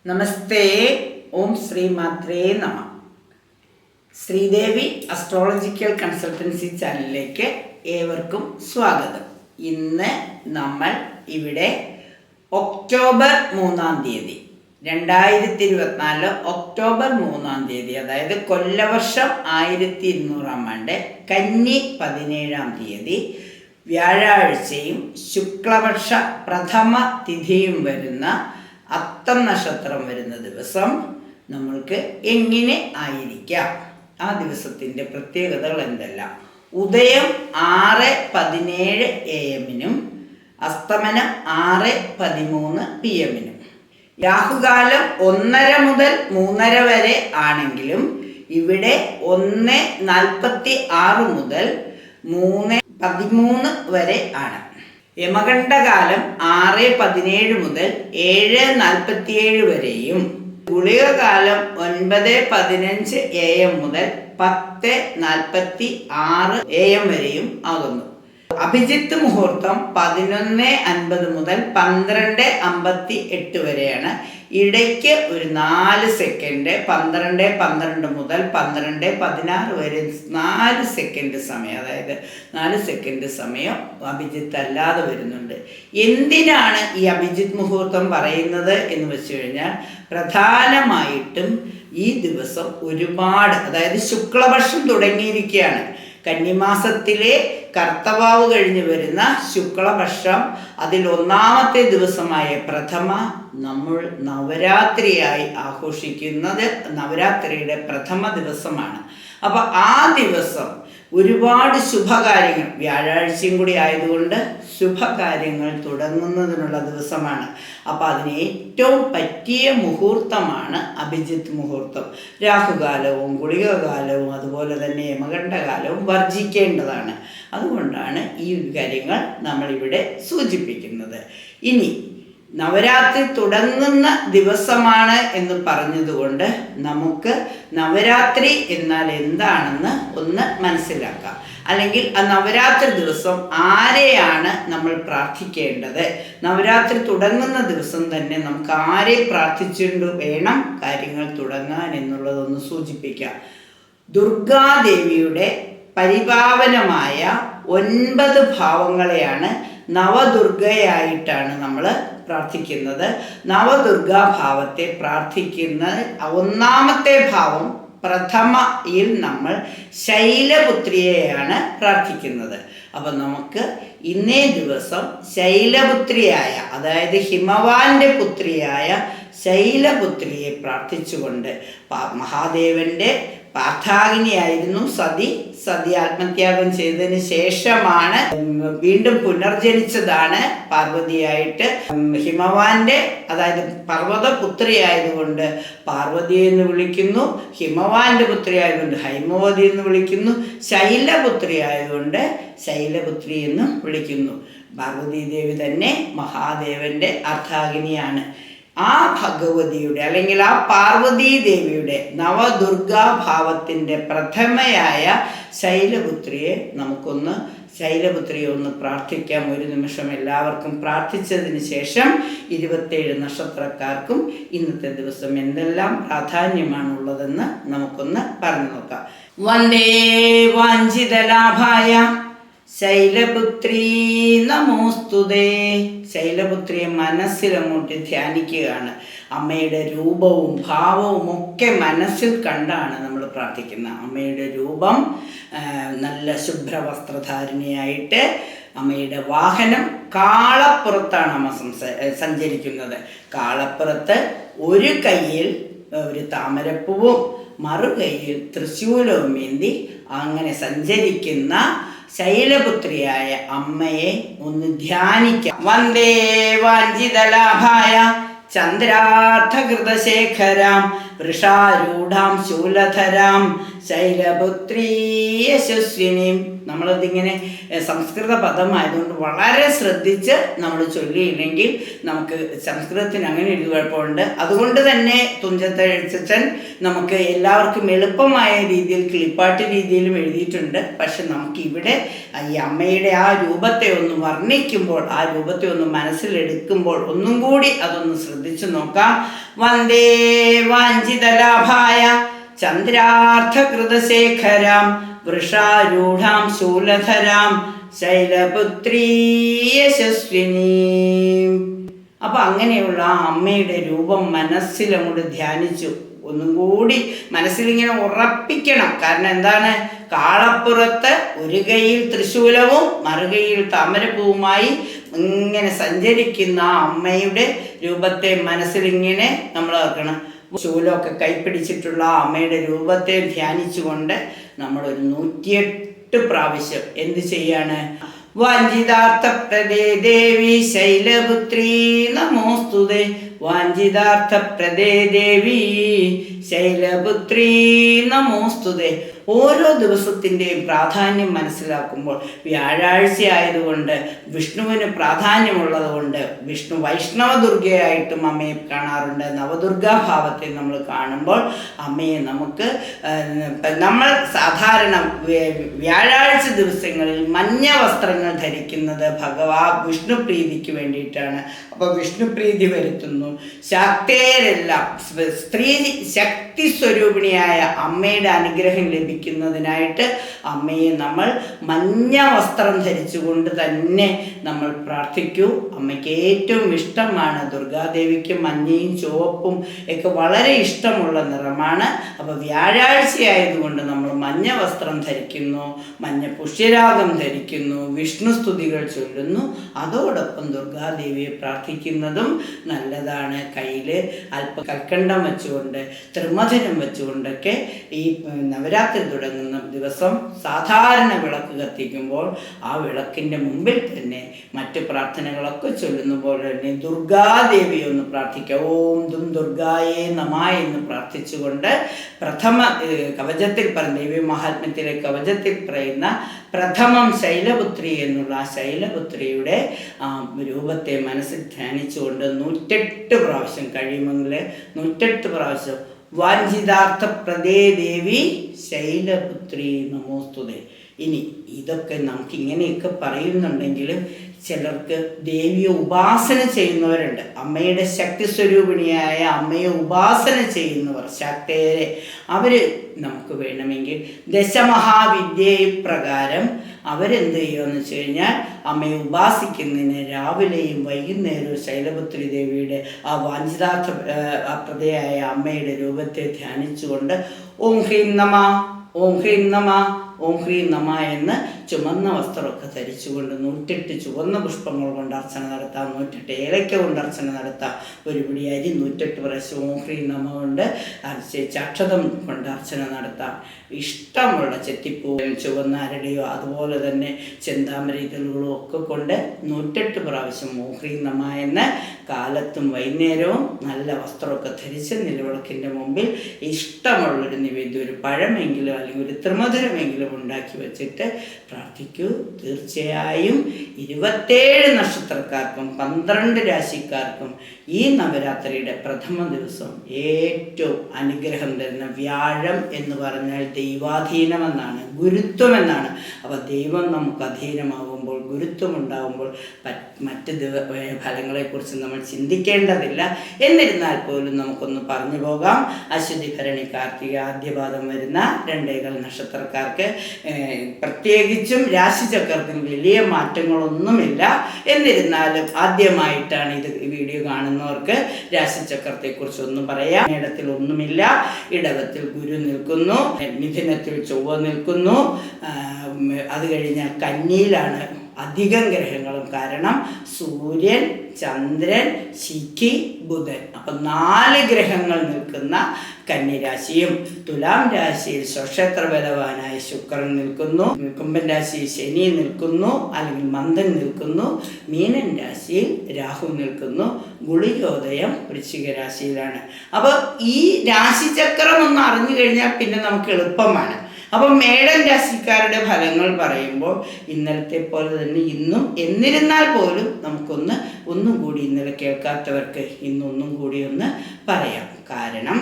നമസ്തേ. ഓം ശ്രീ മാത്രേ നമ. Sridevi astrological consultancy ചാനലിലേക്ക് ഏവർക്കും സ്വാഗതം. ഇന്ന് നമ്മൾ ഇവിടെ ഒക്ടോബർ 3-ാം തീയതി 2024 ഒക്ടോബർ 3-ാം തീയതി, അതായത് കൊല്ലവർഷം 1200-ാം ആണ്ട് കന്നി 17-ാം തീയതി വ്യാഴാഴ്ചയും ശുക്ലവർഷ പ്രഥമ തിഥിയും വരുന്ന അത്തം നക്ഷത്രം വരുന്ന ദിവസം നമ്മൾക്ക് എങ്ങനെ ആയിരിക്കാം, ആ ദിവസത്തിൻ്റെ പ്രത്യേകതകൾ എന്തെല്ലാം? ഉദയം 6:17 AM-നും അസ്തമനം 6:13 PM-നും. രാഹുകാലം 1:30 മുതൽ 3:30 വരെ ആണെങ്കിലും ഇവിടെ 1:46 മുതൽ 3:13 വരെ ആണ്. യമകണ്ഠകാലം 6:17 മുതൽ 7:47 വരെയും ഗുളികകാലം 9:15 AM മുതൽ 10:46 AM വരെയും ആകുന്നു. അഭിജിത്ത് മുഹൂർത്തം 11:50 മുതൽ 12:58 വരെയാണ്. ഇടയ്ക്ക് ഒരു 4 സെക്കൻഡ് 12:12 മുതൽ 12:16 വരെ 4 സെക്കൻഡ് സമയം, അതായത് 4 സെക്കൻഡ് സമയം അഭിജിത്ത് അല്ലാതെ വരുന്നുണ്ട്. എന്തിനാണ് ഈ അഭിജിത്ത് മുഹൂർത്തം പറയുന്നത് എന്ന് വെച്ച് കഴിഞ്ഞാൽ, പ്രധാനമായിട്ടും ഈ ദിവസം ഒരുപാട്, അതായത് ശുക്ലപക്ഷം തുടങ്ങിയിരിക്കുകയാണ്. കന്നിമാസത്തിലെ കർത്തവാവ് കഴിഞ്ഞ് വരുന്ന ശുക്ലപക്ഷം, അതിൽ 1-ാമത്തെ ദിവസമായ പ്രഥമ നമ്മൾ നവരാത്രിയായി ആഘോഷിക്കുന്നത് നവരാത്രിയുടെ പ്രഥമ ദിവസമാണ്. അപ്പോൾ ആ ദിവസം ഒരുപാട് ശുഭകാര്യങ്ങൾ, വ്യാഴാഴ്ചയും കൂടി ആയതുകൊണ്ട് ശുഭകാര്യങ്ങൾ തുടങ്ങുന്നതിനുള്ള ദിവസമാണ്. അപ്പോൾ അതിന് ഏറ്റവും പറ്റിയ മുഹൂർത്തമാണ് അഭിജിത്ത് മുഹൂർത്തം. രാഹുകാലവും ഗുളികകാലവും അതുപോലെ തന്നെ യമകണ്ഠകാലവും വർജിക്കേണ്ടതാണ്. അതുകൊണ്ടാണ് ഈ കാര്യങ്ങൾ നമ്മളിവിടെ സൂചിപ്പിക്കുന്നത്. ഇനി നവരാത്രി തുടങ്ങുന്ന ദിവസമാണ് എന്ന് പറഞ്ഞതുകൊണ്ട് നമുക്ക് നവരാത്രി എന്നാൽ എന്താണെന്ന് ഒന്ന് മനസ്സിലാക്കാം. അല്ലെങ്കിൽ ആ നവരാത്രി ദിവസം ആരെയാണ് നമ്മൾ പ്രാർത്ഥിക്കേണ്ടത്, നവരാത്രി തുടങ്ങുന്ന ദിവസം തന്നെ നമുക്ക് ആരെ പ്രാർത്ഥിച്ചുകൊണ്ട് വേണം കാര്യങ്ങൾ തുടങ്ങാൻ എന്നുള്ളതൊന്ന് സൂചിപ്പിക്കാം. ദുർഗാദേവിയുടെ പരിപാവനമായ 9 ഭാവങ്ങളെയാണ് നവദുർഗയായിട്ടാണ് നമ്മൾ പ്രാർത്ഥിക്കുന്നത്. നവദുർഗാഭാവത്തെ പ്രാർത്ഥിക്കുന്ന 1-ാമത്തെ ഭാവം പ്രഥമയിൽ നമ്മൾ ശൈലപുത്രിയെയാണ് പ്രാർത്ഥിക്കുന്നത്. അപ്പം നമുക്ക് ഇന്നേ ദിവസം ശൈലപുത്രിയായ, അതായത് ഹിമവാന്റെ പുത്രിയായ ശൈലപുത്രിയെ പ്രാർത്ഥിച്ചുകൊണ്ട്, മഹാദേവന്റെ പാർത്ഥാകിനിയായിരുന്നു സതി. സതി ആത്മത്യാഗം ചെയ്തതിന് ശേഷമാണ് വീണ്ടും പുനർജനിച്ചതാണ് പാർവതിയായിട്ട്. ഹിമവാന്റെ, അതായത് പർവ്വത പുത്രിയായതുകൊണ്ട് പാർവതി എന്ന് വിളിക്കുന്നു, ഹിമവാന്റെ പുത്രി ആയതുകൊണ്ട് ഹൈമവതി എന്ന് വിളിക്കുന്നു, ശൈലപുത്രി ആയതുകൊണ്ട് ശൈലപുത്രി എന്ന് വിളിക്കുന്നു. പാർവതീദേവി തന്നെ മഹാദേവന്റെ അർത്ഥാകിനിയാണ്. ആ ഭഗവതിയുടെ അല്ലെങ്കിൽ ആ പാർവതീദേവിയുടെ നവദുർഗാഭാവത്തിൻ്റെ പ്രഥമയായ ശൈലപുത്രിയെ ശൈലപുത്രിയെ ഒന്ന് പ്രാർത്ഥിക്കാം. ഒരു നിമിഷം എല്ലാവർക്കും പ്രാർത്ഥിച്ചതിന് ശേഷം 27 നക്ഷത്രക്കാർക്കും ഇന്നത്തെ ദിവസം എന്തെല്ലാം പ്രാധാന്യമാണുള്ളതെന്ന് നമുക്കൊന്ന് പറഞ്ഞു നോക്കാം. വന്ദേ വാഞ്ചിതലാഭായ ശൈലപുത്രീ നമോസ്തുതേ. ശൈലപുത്രിയെ മനസ്സിലങ്ങോട്ട് ധ്യാനിക്കുകയാണ്. അമ്മയുടെ രൂപവും ഭാവവും ഒക്കെ മനസ്സിൽ കണ്ടാണ് നമ്മൾ പ്രാർത്ഥിക്കുന്നത്. അമ്മയുടെ രൂപം നല്ല ശുഭ്രവസ്ത്രധാരിണിയായിട്ട്, അമ്മയുടെ വാഹനം കാളപ്പുറത്താണ് അമ്മ സഞ്ചരിക്കുന്നത്. കാളപ്പുറത്ത് ഒരു കയ്യിൽ ഒരു താമരപ്പൂവും മറുകൈയിൽ തൃശൂലവും ഏന്തി അങ്ങനെ സഞ്ചരിക്കുന്ന ശൈലപുത്രിയായ അമ്മയെ ഒന്ന് ധ്യാനിക്കാം. വന്ദേ വാഞ്ചിതലാഭായ ചന്ദ്രാർത്ഥകൃതശേഖരാം വൃഷാരൂഢാം ശൂലധരാം ശൈലപുത്രീ യശസ്വിനിയും. നമ്മളതിങ്ങനെ സംസ്കൃത പദമായതുകൊണ്ട് വളരെ ശ്രദ്ധിച്ച് നമ്മൾ ചൊല്ലിയില്ലെങ്കിൽ നമുക്ക് സംസ്കൃതത്തിന് അങ്ങനെ ഒരു കുഴപ്പമുണ്ട്. അതുകൊണ്ട് തന്നെ തുഞ്ചത്തെഴുത്തച്ഛൻ നമുക്ക് എല്ലാവർക്കും എളുപ്പമായ രീതിയിൽ കിളിപ്പാട്ട് രീതിയിലും എഴുതിയിട്ടുണ്ട്. പക്ഷെ നമുക്കിവിടെ ഈ അമ്മയുടെ ആ രൂപത്തെ ഒന്ന് വർണ്ണിക്കുമ്പോൾ, ആ രൂപത്തെ ഒന്ന് മനസ്സിലെടുക്കുമ്പോൾ ഒന്നും കൂടി അതൊന്ന് ശ്രദ്ധിച്ചു നോക്കാം. വന്ദേ വാഞ്ചിതലാഭായ ചന്ദ്രാർത്ഥകൃതശേഖരാം വൃഷാരൂഢാം ശൂലധരാം ശൈലപുത്രീ യശസ്വിനീം. അപ്പൊ അങ്ങനെയുള്ള ആ അമ്മയുടെ രൂപം മനസ്സിലങ്ങോട്ട് ധ്യാനിച്ചു ഒന്നും കൂടി മനസ്സിലിങ്ങനെ ഉറപ്പിക്കണം. കാരണം എന്താണ്, കാളപ്പുറത്ത് ഒരു കൈയിൽ തൃശൂലവും മറുകൈയിൽ താമരപ്പൂവുമായി ഇങ്ങനെ സഞ്ചരിക്കുന്ന ആ അമ്മയുടെ രൂപത്തെ മനസ്സിലിങ്ങനെ നമ്മൾ ആക്കണം. ശൂലമൊക്കെ കൈപ്പിടിച്ചിട്ടുള്ള ആ അമ്മയുടെ രൂപത്തെ ധ്യാനിച്ചുകൊണ്ട് നമ്മളൊരു 108 പ്രാവശ്യം എന്ത് ചെയ്യാണ്? വാഞ്ചിതാർത്ഥപ്രദേ ദേവി ശൈലപുത്രീ നമോസ്തുതേ, വാഞ്ചിതാർത്ഥപ്രദേ ദേവി ശൈലപുത്രീ നമോസ്തുതേ. ഓരോ ദിവസത്തിൻ്റെയും പ്രാധാന്യം മനസ്സിലാക്കുമ്പോൾ വ്യാഴാഴ്ച ആയതുകൊണ്ട് വിഷ്ണുവിന് പ്രാധാന്യമുള്ളത് കൊണ്ട് വിഷ്ണു വൈഷ്ണവ ദുർഗയായിട്ടും അമ്മയെ കാണാറുണ്ട്. നവദുർഗാഭാവത്തെ നമ്മൾ കാണുമ്പോൾ അമ്മയെ നമുക്ക് നമ്മൾ സാധാരണ വ്യാഴാഴ്ച ദിവസങ്ങളിൽ മഞ്ഞ വസ്ത്രങ്ങൾ ധരിക്കുന്നത് വിഷ്ണുപ്രീതിക്ക് വേണ്ടിയിട്ടാണ്. അപ്പോൾ വിഷ്ണുപ്രീതി വരുത്തുന്നു. ശക്തേരെല്ലാം സ്ത്രീ ശക്തി സ്വരൂപിണിയായ അമ്മയുടെ അനുഗ്രഹം ലഭിക്കുന്നതിനായിട്ട് അമ്മയെ നമ്മൾ മഞ്ഞ വസ്ത്രം ധരിച്ചുകൊണ്ട് തന്നെ നമ്മൾ പ്രാർത്ഥിക്കൂ. അമ്മയ്ക്ക് ഏറ്റവും ഇഷ്ടമാണ്, ദുർഗാദേവിക്ക് മഞ്ഞയും ചുവപ്പും ഒക്കെ വളരെ ഇഷ്ടമുള്ള നിറമാണ്. അപ്പോൾ വ്യാഴാഴ്ച ആയതുകൊണ്ട് നമ്മൾ മഞ്ഞ വസ്ത്രം ധരിക്കുന്നു, മഞ്ഞ പുഷ്യരാഗം ധരിക്കുന്നു, വിഷ്ണു സ്തുതികൾ ചൊല്ലുന്നു. അതോടൊപ്പം ദുർഗാദേവിയെ പ്രാർത്ഥിക്കുന്നതും നല്ലതാണ്. കയ്യിൽ അല്പ കൽക്കണ്ടം വെച്ചുകൊണ്ട് ത്രിമധുരം വെച്ചുകൊണ്ടൊക്കെ ഈ നവരാത്രി തുടങ്ങുന്ന ദിവസം സാധാരണ വിളക്ക് കത്തിക്കുമ്പോൾ ആ വിളക്കിൻ്റെ മുമ്പിൽ തന്നെ മറ്റ് പ്രാർത്ഥനകളൊക്കെ ചൊല്ലുന്ന പോലെ തന്നെ ദുർഗാദേവിയെ ഒന്ന് പ്രാർത്ഥിക്കുക. ഓം ദും ദുർഗായേ നമഃ എന്ന് പ്രാർത്ഥിച്ചുകൊണ്ട് പ്രഥമ കവചത്തിൽ പറയുന്ന ദേവി മഹാത്മ്യത്തിലെ കവചത്തിൽ പറയുന്ന പ്രഥമം ശൈലപുത്രി എന്നുള്ള ആ ശൈലപുത്രിയുടെ രൂപത്തെ മനസ്സിൽ ധ്യാനിച്ചുകൊണ്ട് 108 പ്രാവശ്യം കഴിയുമെങ്കിൽ 108 പ്രാവശ്യം വാഞ്ചിതാർത്ഥപ്രദേ ദേവി ശൈലപുത്രി നമോസ്തുതേ. ഇനി ഇതൊക്കെ നമുക്ക് ഇങ്ങനെയൊക്കെ പറയുന്നുണ്ടെങ്കിലും ചിലർക്ക് ദേവിയെ ഉപാസന ചെയ്യുന്നവരുണ്ട്. അമ്മയുടെ ശക്തി സ്വരൂപിണിയായ അമ്മയെ ഉപാസന ചെയ്യുന്നവർ ശക്തേരെ അവർ നമുക്ക് വേണമെങ്കിൽ ദശമഹാവിദ്യ പ്രകാരം അവരെന്ത് ചെയ്യുമെന്ന് വെച്ച് കഴിഞ്ഞാൽ അമ്മയെ ഉപാസിക്കുന്നതിന് രാവിലെയും വൈകുന്നേരവും ശൈലപുത്രി ദേവിയുടെ ആ വാഞ്ചിതാർത്ഥ പ്രതയായ അമ്മയുടെ രൂപത്തെ ധ്യാനിച്ചുകൊണ്ട് ഓം ഹ്രീം നമ, ഓം ഹ്രീം നമ, ഓം ഹ്രീം നമ എന്ന് ചുമന്ന വസ്ത്രമൊക്കെ ധരിച്ചുകൊണ്ട് 108 ചുവന്ന പുഷ്പങ്ങൾ കൊണ്ട് അർച്ചന നടത്താം, 108 ഏലയ്ക്ക കൊണ്ട് അർച്ചന നടത്താം, ഒരു പിടി അരി 108 പ്രാവശ്യം ഓം ഹ്രീം നമ കൊണ്ട് അക്ഷതം കൊണ്ട് അർച്ചന നടത്താം. ഇഷ്ടമുള്ള ചെത്തിപ്പൂവും ചുവന്ന അരടിയോ അതുപോലെ തന്നെ ചെന്താമര ഇതളുകളും ഒക്കെ കൊണ്ട് 108 പ്രാവശ്യം ഓം ഹ്രീം നമ എന്ന് കാലത്തും വൈകുന്നേരവും നല്ല വസ്ത്രമൊക്കെ ധരിച്ച് നിലവിളക്കിൻ്റെ മുമ്പിൽ ഇഷ്ടമുള്ളൊരു നിവേദ്യം, ഒരു പഴമെങ്കിലും അല്ലെങ്കിൽ ഒരു ത്രിമധുരമെങ്കിലും ഉണ്ടാക്കി വെച്ചിട്ട് പ്രാർത്ഥിക്കൂ. തീർച്ചയായും 27 നക്ഷത്രക്കാർക്കും 12 രാശിക്കാർക്കും ഈ നവരാത്രിയുടെ പ്രഥമ ദിവസം ഏറ്റവും അനുഗ്രഹം തരുന്ന വ്യാഴം എന്ന് പറഞ്ഞാൽ ദൈവാധീനമെന്നാണ്, ഗുരുത്വമെന്നാണ്. അപ്പോൾ ദൈവം നമുക്ക് അധീനമാകുമ്പോൾ, ഗുരുത്വമുണ്ടാകുമ്പോൾ മറ്റ് ഫലങ്ങളെക്കുറിച്ച് നമ്മൾ ചിന്തിക്കേണ്ടതില്ല. എന്നിരുന്നാൽ പോലും നമുക്കൊന്ന് പറഞ്ഞു പോകാം. അശ്വതി ഭരണി കാർത്തിക ആദ്യപാദം വരുന്ന 2 നക്ഷത്രക്കാർക്ക് പ്രത്യേകിച്ചും രാശിചക്രത്തിൽ വലിയ മാറ്റങ്ങളൊന്നുമില്ല. എന്നിരുന്നാലും ആദ്യമായിട്ടാണ് ഇത് വീഡിയോ കാണുന്നവർക്ക് രാശിചക്രത്തെക്കുറിച്ചൊന്നും പറയാം. ഇടത്തിൽ ഒന്നുമില്ല. ഇടവത്തിൽ ഗുരു നിൽക്കുന്നു, മിഥുനത്തിൽ ചൊവ്വ നിൽക്കുന്നു, അത് കഴിഞ്ഞാൽ കന്നിയിലാണ് അധികം ഗ്രഹങ്ങളും. കാരണം സൂര്യൻ ചന്ദ്രൻ, ശിഖി, ബുധൻ. അപ്പം 4 ഗ്രഹങ്ങൾ നിൽക്കുന്ന കന്നിരാശിയും തുലാം രാശിയിൽ സ്വക്ഷേത്ര ബലവാനായി ശുക്രൻ നിൽക്കുന്നു, കുംഭൻ രാശിയിൽ ശനി നിൽക്കുന്നു അല്ലെങ്കിൽ മന്ദൻ നിൽക്കുന്നു, മീനൻ രാശിയിൽ രാഹു നിൽക്കുന്നു, ഗുളികോദയം വൃശ്ചിക രാശിയിലാണ്. അപ്പോൾ ഈ രാശിചക്രം ഒന്ന് അറിഞ്ഞു കഴിഞ്ഞാൽ പിന്നെ നമുക്ക് എളുപ്പമാണ്. അപ്പം മേടൻ രാശിക്കാരുടെ ഫലങ്ങൾ പറയുമ്പോൾ ഇന്നലത്തെ പോലെ തന്നെ ഇന്നും, എന്നിരുന്നാൽ പോലും ഒന്നും കൂടി ഇന്നലെ കേൾക്കാത്തവർക്ക് ഇന്നൊന്നും കൂടി ഒന്ന് പറയാം. കാരണം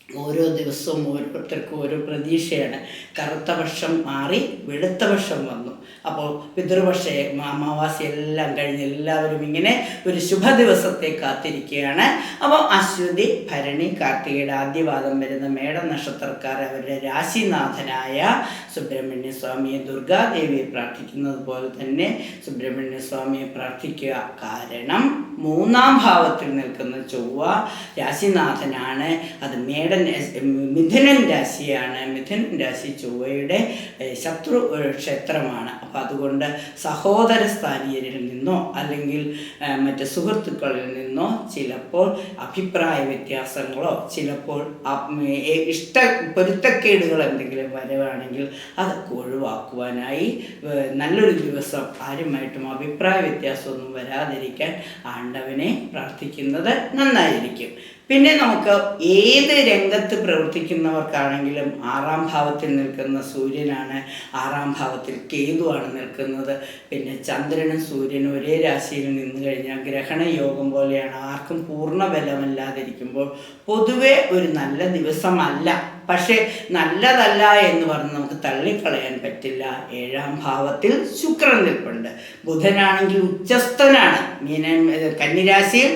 ഓരോ ദിവസവും ഓരോരുത്തർക്കും ഓരോ പ്രതീക്ഷയാണ്. കറുത്ത പക്ഷം മാറി വെളുത്ത പക്ഷം വന്നു. അപ്പോൾ പിതൃപക്ഷ അമാവാസി എല്ലാം കഴിഞ്ഞ് എല്ലാവരും ഇങ്ങനെ ഒരു ശുഭദിവസത്തെ കാത്തിരിക്കുകയാണ്. അപ്പോൾ അശ്വതി, ഭരണി, കാർത്തികയുടെ ആദ്യപാദം വരുന്ന മേട നക്ഷത്രക്കാർ അവരുടെ രാശിനാഥനായ സുബ്രഹ്മണ്യ സ്വാമിയെ, ദുർഗാദേവിയെ പ്രാർത്ഥിക്കുന്നത് പോലെ തന്നെ സുബ്രഹ്മണ്യ സ്വാമിയെ പ്രാർത്ഥിക്കുക. കാരണം 3-ാം ഭാവത്തിൽ നിൽക്കുന്ന ചൊവ്വ രാശിനാഥനാണ്. അത് മിഥുനൻ രാശിയാണ്. മിഥുനൻ രാശി ചൊവ്വയുടെ ശത്രു ക്ഷേത്രമാണ്. അപ്പം അതുകൊണ്ട് സഹോദര സ്ഥാനീയരിൽ നിന്നോ അല്ലെങ്കിൽ മറ്റ് സുഹൃത്തുക്കളിൽ നിന്നോ ചിലപ്പോൾ അഭിപ്രായ വ്യത്യാസങ്ങളോ ചിലപ്പോൾ പൊരുത്തക്കേടുകൾ എന്തെങ്കിലും വരുവാണെങ്കിൽ അതൊക്കെ ഒഴിവാക്കുവാനായി നല്ലൊരു ദിവസം ആരുമായിട്ടും അഭിപ്രായ വ്യത്യാസമൊന്നും വരാതിരിക്കാൻ ആണ്ടവനെ പ്രാർത്ഥിക്കുന്നത് നന്നായിരിക്കും. പിന്നെ നമുക്ക് ഏത് രംഗത്ത് പ്രവർത്തിക്കുന്നവർക്കാണെങ്കിലും 6-ാം ഭാവത്തിൽ നിൽക്കുന്ന സൂര്യനാണ്, 6-ാം ഭാവത്തിൽ കേതുവാണ് നിൽക്കുന്നത്. പിന്നെ ചന്ദ്രനും സൂര്യനും ഒരേ രാശിയിൽ നിന്ന് കഴിഞ്ഞാൽ ഗ്രഹണയോഗം പോലെയാണ്. ആർക്കും പൂർണ്ണ ബലമല്ലാതിരിക്കുമ്പോൾ പൊതുവെ ഒരു നല്ല ദിവസമല്ല. പക്ഷേ നല്ലതല്ല എന്ന് പറഞ്ഞ് നമുക്ക് തള്ളിക്കളയാൻ പറ്റില്ല. 7-ാം ഭാവത്തിൽ ശുക്രൻ നിൽപ്പുണ്ട്. ബുധനാണെങ്കിൽ ഉച്ചസ്ഥനാണ്. കന്നിരാശിയിൽ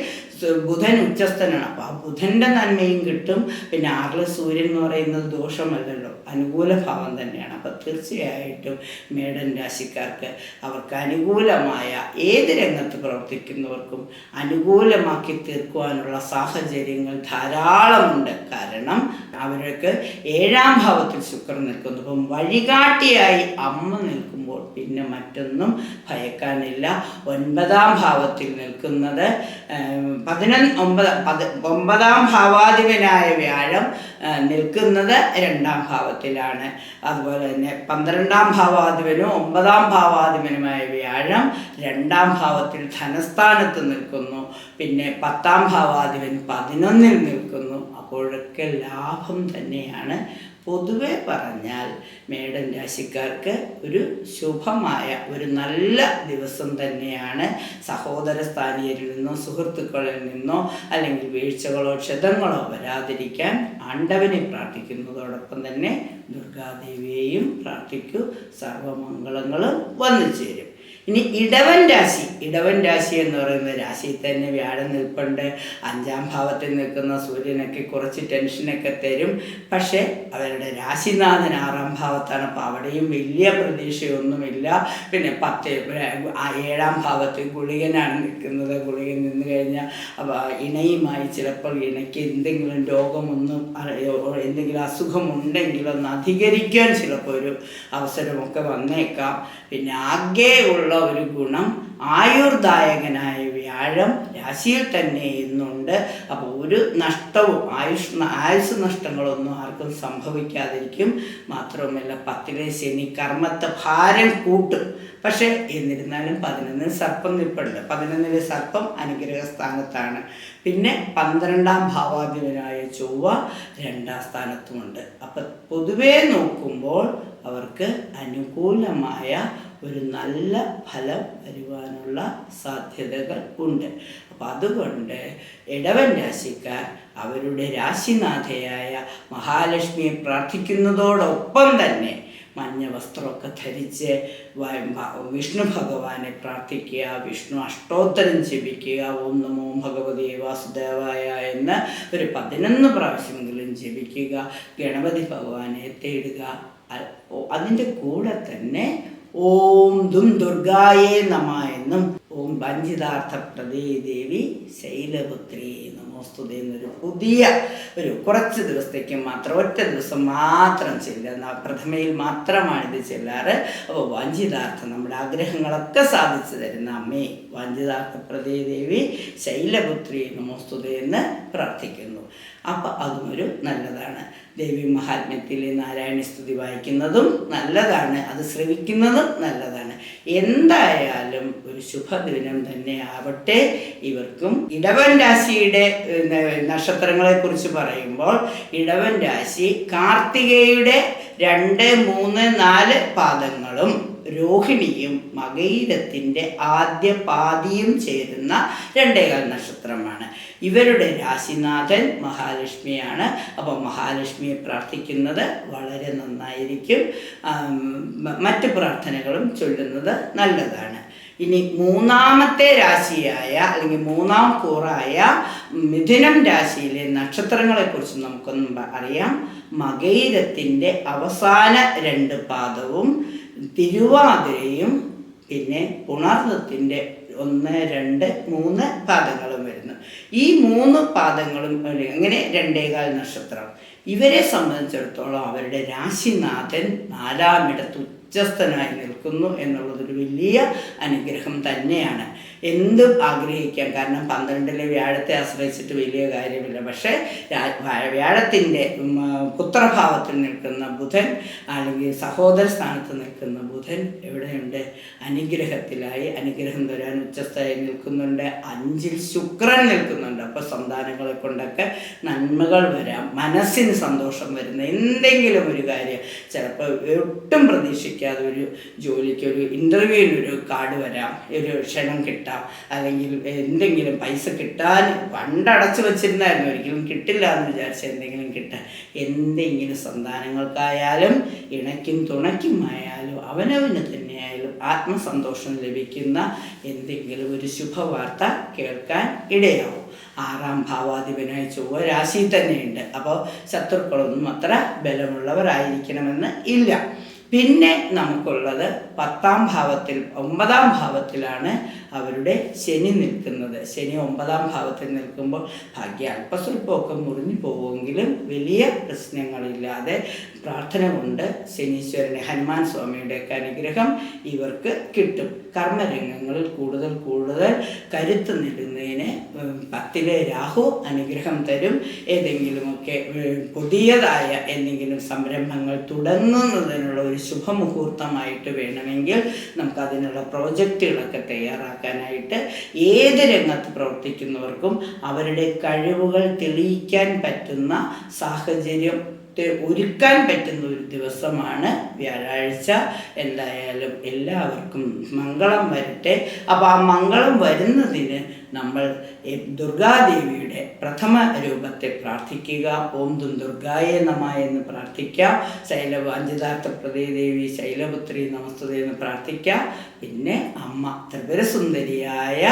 ബുധൻ ഉച്ചസ്ഥനാണ്. അപ്പോൾ ആ ബുധൻ്റെ നന്മയും കിട്ടും. പിന്നെ 6-ൽ സൂര്യൻ എന്ന് പറയുന്നത് ദോഷമല്ലല്ലോ, അനുകൂല ഭാവം തന്നെയാണ്. അപ്പോൾ തീർച്ചയായിട്ടും മേടൻ രാശിക്കാർക്ക് അവർക്ക് അനുകൂലമായ ഏത് രംഗത്ത് പ്രവർത്തിക്കുന്നവർക്കും അനുകൂലമാക്കി തീർക്കുവാനുള്ള സാഹചര്യങ്ങൾ ധാരാളമുണ്ട്. കാരണം അവർക്ക് 7-ാം ഭാവത്തിൽ ശുക്രൻ നിൽക്കുന്നു. അപ്പം വഴികാട്ടിയായി അമ്മ നിൽക്കുമ്പോൾ പിന്നെ മറ്റൊന്നും ഭയക്കാനില്ല. 9-ാം ഭാവത്തിൽ നിൽക്കുന്നത് 9-ാം ഭാവാധിപനായ വ്യാഴം നിൽക്കുന്നത് 2-ാം ഭാവത്തിലാണ്. അതുപോലെ തന്നെ 12-ാം ഭാവാധിപനും 9-ാം ഭാവാധിപനുമായ വ്യാഴം 2-ാം ഭാവത്തിൽ ധനസ്ഥാനത്ത് നിൽക്കുന്നു. പിന്നെ 10-ാം ഭാവാധിപൻ 11-ൽ നിൽക്കുന്നു. അപ്പോഴൊക്കെ ലാഭം തന്നെയാണ്. പൊതുവെ പറഞ്ഞാൽ മേടൻ രാശിക്കാർക്ക് ഒരു ശുഭമായ ഒരു നല്ല ദിവസം തന്നെയാണ്. സഹോദര സ്ഥാനീയരിൽ നിന്നോ സുഹൃത്തുക്കളിൽ നിന്നോ അല്ലെങ്കിൽ വീഴ്ചകളോ ക്ഷതങ്ങളോ വരാതിരിക്കാൻ ആണ്ടവനെ പ്രാർത്ഥിക്കുന്നതോടൊപ്പം തന്നെ ദുർഗാദേവിയെയും പ്രാർത്ഥിക്കൂ. സർവമംഗളങ്ങളും വന്നു ചേരും. ഇനി ഇടവൻ രാശി എന്ന് പറയുന്ന രാശിയിൽ തന്നെ വ്യാഴം നിൽപ്പുണ്ട്. 5-ാം ഭാവത്തിൽ നിൽക്കുന്ന സൂര്യനൊക്കെ കുറച്ച് ടെൻഷനൊക്കെ തരും. പക്ഷേ അവരുടെ രാശിനാഥൻ 6-ാം ഭാവത്താണ്. അപ്പോൾ അവിടെയും വലിയ പ്രതീക്ഷയൊന്നുമില്ല. പിന്നെ 7-ാം ഭാവത്തിൽ ഗുളികനാണ് നിൽക്കുന്നത്. ഗുളികൻ നിന്ന് കഴിഞ്ഞാൽ ഇണയുമായി ചിലപ്പോൾ ഇണയ്ക്ക് എന്തെങ്കിലും രോഗമൊന്നും എന്തെങ്കിലും അസുഖമുണ്ടെങ്കിൽ ഒന്ന് അധികരിക്കാൻ ചിലപ്പോൾ ഒരു അവസരമൊക്കെ വന്നേക്കാം. പിന്നെ ആകെയുള്ള ഒരു ഗുണം ആയുർദായകനായ വ്യാഴം രാശിയിൽ തന്നെ ഇന്നുണ്ട്. അപ്പോൾ ഒരു നഷ്ടവും ആയുസ് നഷ്ടങ്ങളൊന്നും ആർക്കും സംഭവിക്കാതിരിക്കും. മാത്രവുമല്ല 10-ലെ ശനി കർമ്മത്തെ ഭാരം കൂട്ടും. പക്ഷേ എന്നിരുന്നാലും 11-ൽ സർപ്പം നിൽപ്പുണ്ട്. 11-ലെ സർപ്പം അനുഗ്രഹ സ്ഥാനത്താണ്. പിന്നെ 12-ാം ഭാവാധിപനായ ചൊവ്വ 2-ാം സ്ഥാനത്തുമുണ്ട്. അപ്പം പൊതുവേ നോക്കുമ്പോൾ അവർക്ക് അനുകൂലമായ ഒരു നല്ല ഫലം വരുവാനുള്ള സാധ്യതകൾ ഉണ്ട്. അപ്പം അതുകൊണ്ട് ഇടവൻ രാശിക്കാർ അവരുടെ രാശിനാഥയായ മഹാലക്ഷ്മിയെ പ്രാർത്ഥിക്കുന്നതോടൊപ്പം തന്നെ മഞ്ഞ വസ്ത്രമൊക്കെ ധരിച്ച് വിഷ്ണു ഭഗവാനെ പ്രാർത്ഥിക്കുക. വിഷ്ണു അഷ്ടോത്തരം ജപിക്കുക. ഓം നമോ ഭഗവതി വാസുദേവായ എന്ന് ഒരു 11 പ്രാവശ്യമെങ്കിലും ജപിക്കുക. ഗണപതി ഭഗവാനെ തേടുക. അതിൻ്റെ കൂടെ തന്നെ ഓം ദുർഗായേ നമ എന്നും ഓം വഞ്ചിതാർത്ഥ പ്രദേ ദേവി ശൈലപുത്രി നമോസ്തുതേ എന്നൊരു പുതിയ ഒരു കുറച്ച് ദിവസത്തേക്ക് മാത്രം, ഒറ്റ ദിവസം മാത്രം ചെല്ലുക. പ്രഥമയിൽ മാത്രമാണ് ഇത് ചെല്ലാറ്. അപ്പോൾ വാഞ്ചിതാർത്ഥം, നമ്മുടെ ആഗ്രഹങ്ങളൊക്കെ സാധിച്ചു തരുന്ന അമ്മേ വാഞ്ചിതാർത്ഥ പ്രദേ ദേവി ശൈലപുത്രി നമോസ്തുതേ എന്ന് പ്രാർത്ഥിക്കുന്നു. അപ്പം അതും ഒരു നല്ലതാണ്. ദേവി മഹാത്മ്യത്തിലെ നാരായണി സ്തുതി വായിക്കുന്നതും നല്ലതാണ്, അത് ശ്രവിക്കുന്നതും നല്ലതാണ്. എന്തായാലും ഒരു ശുഭദിനം തന്നെ ആവട്ടെ ഇവർക്കും. ഇടവൻ രാശിയുടെ നക്ഷത്രങ്ങളെ കുറിച്ച് പറയുമ്പോൾ ഇടവൻ രാശി കാർത്തികയുടെ 2, 3, 4 പാദങ്ങളും രോഹിണിയും മകയിരത്തിൻ്റെ ആദ്യ പാതിയും ചേരുന്ന 2 നക്ഷത്രമാണ്. ഇവരുടെ രാശിനാഥൻ മഹാലക്ഷ്മിയാണ്. അപ്പോൾ മഹാലക്ഷ്മിയെ പ്രാർത്ഥിക്കുന്നത് വളരെ നന്നായിരിക്കും. മറ്റ് പ്രാർത്ഥനകളും ചൊല്ലുന്നത് നല്ലതാണ്. ഇനി മൂന്നാമത്തെ രാശിയായ അല്ലെങ്കിൽ മൂന്നാം കൂറായ മിഥുനം രാശിയിലെ നക്ഷത്രങ്ങളെക്കുറിച്ച് നമുക്കൊന്നും അറിയാം. മകയിരത്തിൻ്റെ അവസാന 2 പാദവും തിരുവാതിരയും പിന്നെ പുണർന്നത്തിൻ്റെ 1, 2, 3 പാദങ്ങളും വരുന്നു. ഈ 3 പാദങ്ങളും അങ്ങനെ 2.25 നക്ഷത്രം. ഇവരെ സംബന്ധിച്ചിടത്തോളം അവരുടെ രാശിനാഥൻ 4-ാമിടത്ത് ഉച്ചസ്ഥനായി നിൽക്കുന്നു എന്നുള്ളതൊരു വലിയ അനുഗ്രഹം തന്നെയാണ്. എന്തും ആഗ്രഹിക്കാം. കാരണം 12-ലെ വ്യാഴത്തെ ആശ്രയിച്ചിട്ട് വലിയ കാര്യമില്ല. പക്ഷേ വ്യാഴത്തിൻ്റെ പുത്രഭാവത്തിൽ നിൽക്കുന്ന ബുധൻ അല്ലെങ്കിൽ സഹോദര സ്ഥാനത്ത് നിൽക്കുന്ന ബുധൻ എവിടെയുണ്ട്? അനുഗ്രഹത്തിലായി അനുഗ്രഹം തരാൻ ഉച്ചസ്ഥായി നിൽക്കുന്നുണ്ട്. 5-ൽ ശുക്രൻ നിൽക്കുന്നുണ്ട്. അപ്പോൾ സന്താനങ്ങളെ കൊണ്ടൊക്കെ നന്മകൾ വരാം, മനസ്സിന് സന്തോഷം വരുന്ന എന്തെങ്കിലും ഒരു കാര്യം, ചിലപ്പോൾ ഒട്ടും പ്രതീക്ഷിക്കാതെ ഒരു ജോലിക്ക് ഒരു ഇൻ്റർവ്യൂവിനൊരു കാർഡ് വരാം, ഒരു ക്ഷണം കിട്ടാം, അല്ലെങ്കിൽ എന്തെങ്കിലും പൈസ കിട്ടാൻ പണ്ടടച്ചു വച്ചിരുന്നായിരുന്നു, ഒരിക്കലും കിട്ടില്ല എന്ന് വിചാരിച്ച എന്തെങ്കിലും കിട്ടാൻ, എന്തെങ്കിലും സന്താനങ്ങൾക്കായാലും ഇണയ്ക്കും തുണയ്ക്കുമായാലും അവനവന് തന്നെയായാലും ആത്മസന്തോഷം ലഭിക്കുന്ന എന്തെങ്കിലും ഒരു ശുഭവാർത്ത കേൾക്കാൻ ഇടയാവും. 6-ാം ഭാവാധിപനായി ചൊവ്വ രാശിയിൽ തന്നെയുണ്ട്. അപ്പോൾ ശത്രുക്കളൊന്നും അത്ര ബലമുള്ളവരായിരിക്കണമെന്ന് ഇല്ല. പിന്നെ നമുക്കുള്ളത് 10-ാം ഭാവത്തിൽ 9-ാം ഭാവത്തിലാണ് അവരുടെ ശനി നിൽക്കുന്നത്. ശനി 9-ാം ഭാവത്തിൽ നിൽക്കുമ്പോൾ ഭാഗ്യ അല്പസ്വല്പമൊക്കെ മുറിഞ്ഞു പോവുമെങ്കിലും വലിയ പ്രശ്നങ്ങളില്ലാതെ പ്രാർത്ഥന കൊണ്ട് ശനീശ്വരനെ ഹനുമാൻ സ്വാമിയുടെയൊക്കെ അനുഗ്രഹം ഇവർക്ക് കിട്ടും. കർമ്മരംഗങ്ങളിൽ കൂടുതൽ കരുത്ത് നേടുന്നതിന് 10-ലെ രാഹു അനുഗ്രഹം തരും. ഏതെങ്കിലുമൊക്കെ പുതിയതായ എന്തെങ്കിലും സംരംഭങ്ങൾ തുടങ്ങുന്നതിനുള്ള ഒരു ശുഭമുഹൂർത്തമായിട്ട് വേണമെങ്കിൽ നമുക്കതിനുള്ള പ്രോജക്റ്റുകളൊക്കെ തയ്യാറാക്കാനായിട്ട് ഏത് രംഗത്ത് പ്രവർത്തിക്കുന്നവർക്കും അവരുടെ കഴിവുകൾ തെളിയിക്കാൻ പറ്റുന്ന സാഹചര്യം ഒരുക്കാൻ പറ്റുന്ന ഒരു ദിവസമാണ് വ്യാഴാഴ്ച. എന്തായാലും എല്ലാവർക്കും മംഗളം വരട്ടെ. അപ്പോൾ ആ മംഗളം വരുന്നതിന് നമ്മൾ ദുർഗാദേവിയുടെ പ്രഥമ രൂപത്തെ പ്രാർത്ഥിക്കുക. ഓം ദും ദുർഗായ നമ എന്ന് പ്രാർത്ഥിക്കാം. വാഞ്ചിതാർത്ഥ പ്രദേ ദേവി ശൈലപുത്രി നമസ്തുതേ എന്ന് പ്രാർത്ഥിക്കാം. പിന്നെ അമ്മ ത്രിപുരസുന്ദരിയായ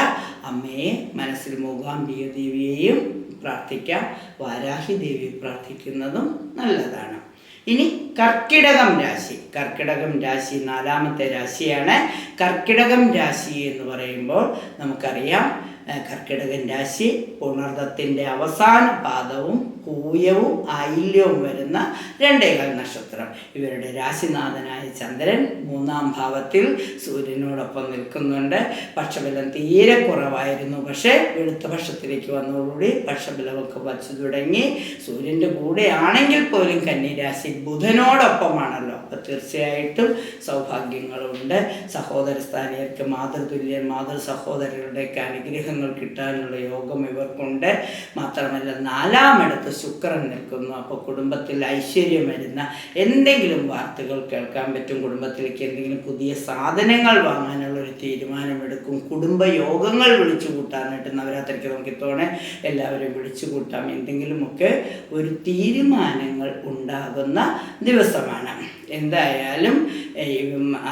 അമ്മയെ മനസ്സിൽ മൂകാംബിക ദേവിയെയും പ്രാർത്ഥിക്കാം. വാരാഹി ദേവി പ്രാർത്ഥിക്കുന്നതും നല്ലതാണ്. ഇനി കർക്കിടകം രാശി. കർക്കിടകം രാശി 4-ാമത്തെ രാശിയാണ്. കർക്കിടകം രാശി എന്ന് പറയുമ്പോൾ നമുക്കറിയാം കർക്കിടകൻ രാശി പുണർദത്തിൻ്റെ അവസാന പാദവും പൂയവും ആയില്യവും വരുന്ന 2.25 നക്ഷത്രം. ഇവരുടെ രാശിനാഥനായ ചന്ദ്രൻ 3-ാം ഭാവത്തിൽ സൂര്യനോടൊപ്പം നിൽക്കുന്നുണ്ട്. പക്ഷബലം തീരെ കുറവായിരുന്നു. പക്ഷേ വെളുത്ത പക്ഷത്തിലേക്ക് വന്നതോടുകൂടി പക്ഷബലമൊക്കെ വച്ചു തുടങ്ങി. സൂര്യൻ്റെ കൂടെ ആണെങ്കിൽ പോലും കന്നിരാശി ബുധനോടൊപ്പമാണല്ലോ. അപ്പോൾ തീർച്ചയായിട്ടും സൗഭാഗ്യങ്ങളുണ്ട്. സഹോദര സ്ഥാനീയർക്ക് മാതൃതുല്യൻ മാതൃ സഹോദരരുടെയൊക്കെ അനുഗ്രഹങ്ങൾ കിട്ടാനുള്ള യോഗം ഇവർക്കുണ്ട്. മാത്രമല്ല 4-ാമിടത്ത് ശുക്രൻ നിൽക്കുന്നു. അപ്പോൾ കുടുംബത്തിൽ ഐശ്വര്യം വരുന്ന എന്തെങ്കിലും വാർത്തകൾ കേൾക്കാൻ പറ്റും. കുടുംബത്തിലേക്ക് എന്തെങ്കിലും പുതിയ സാധനങ്ങൾ വാങ്ങാനുള്ളൊരു തീരുമാനമെടുക്കും. കുടുംബയോഗങ്ങൾ വിളിച്ചു കൂട്ടാനായിട്ട് നവരാത്രിക്ക് നോക്കിത്തോണെ എല്ലാവരും വിളിച്ചു കൂട്ടാം. എന്തെങ്കിലുമൊക്കെ ഒരു തീരുമാനങ്ങൾ ഉണ്ടാകുന്ന ദിവസമാണ്. എന്തായാലും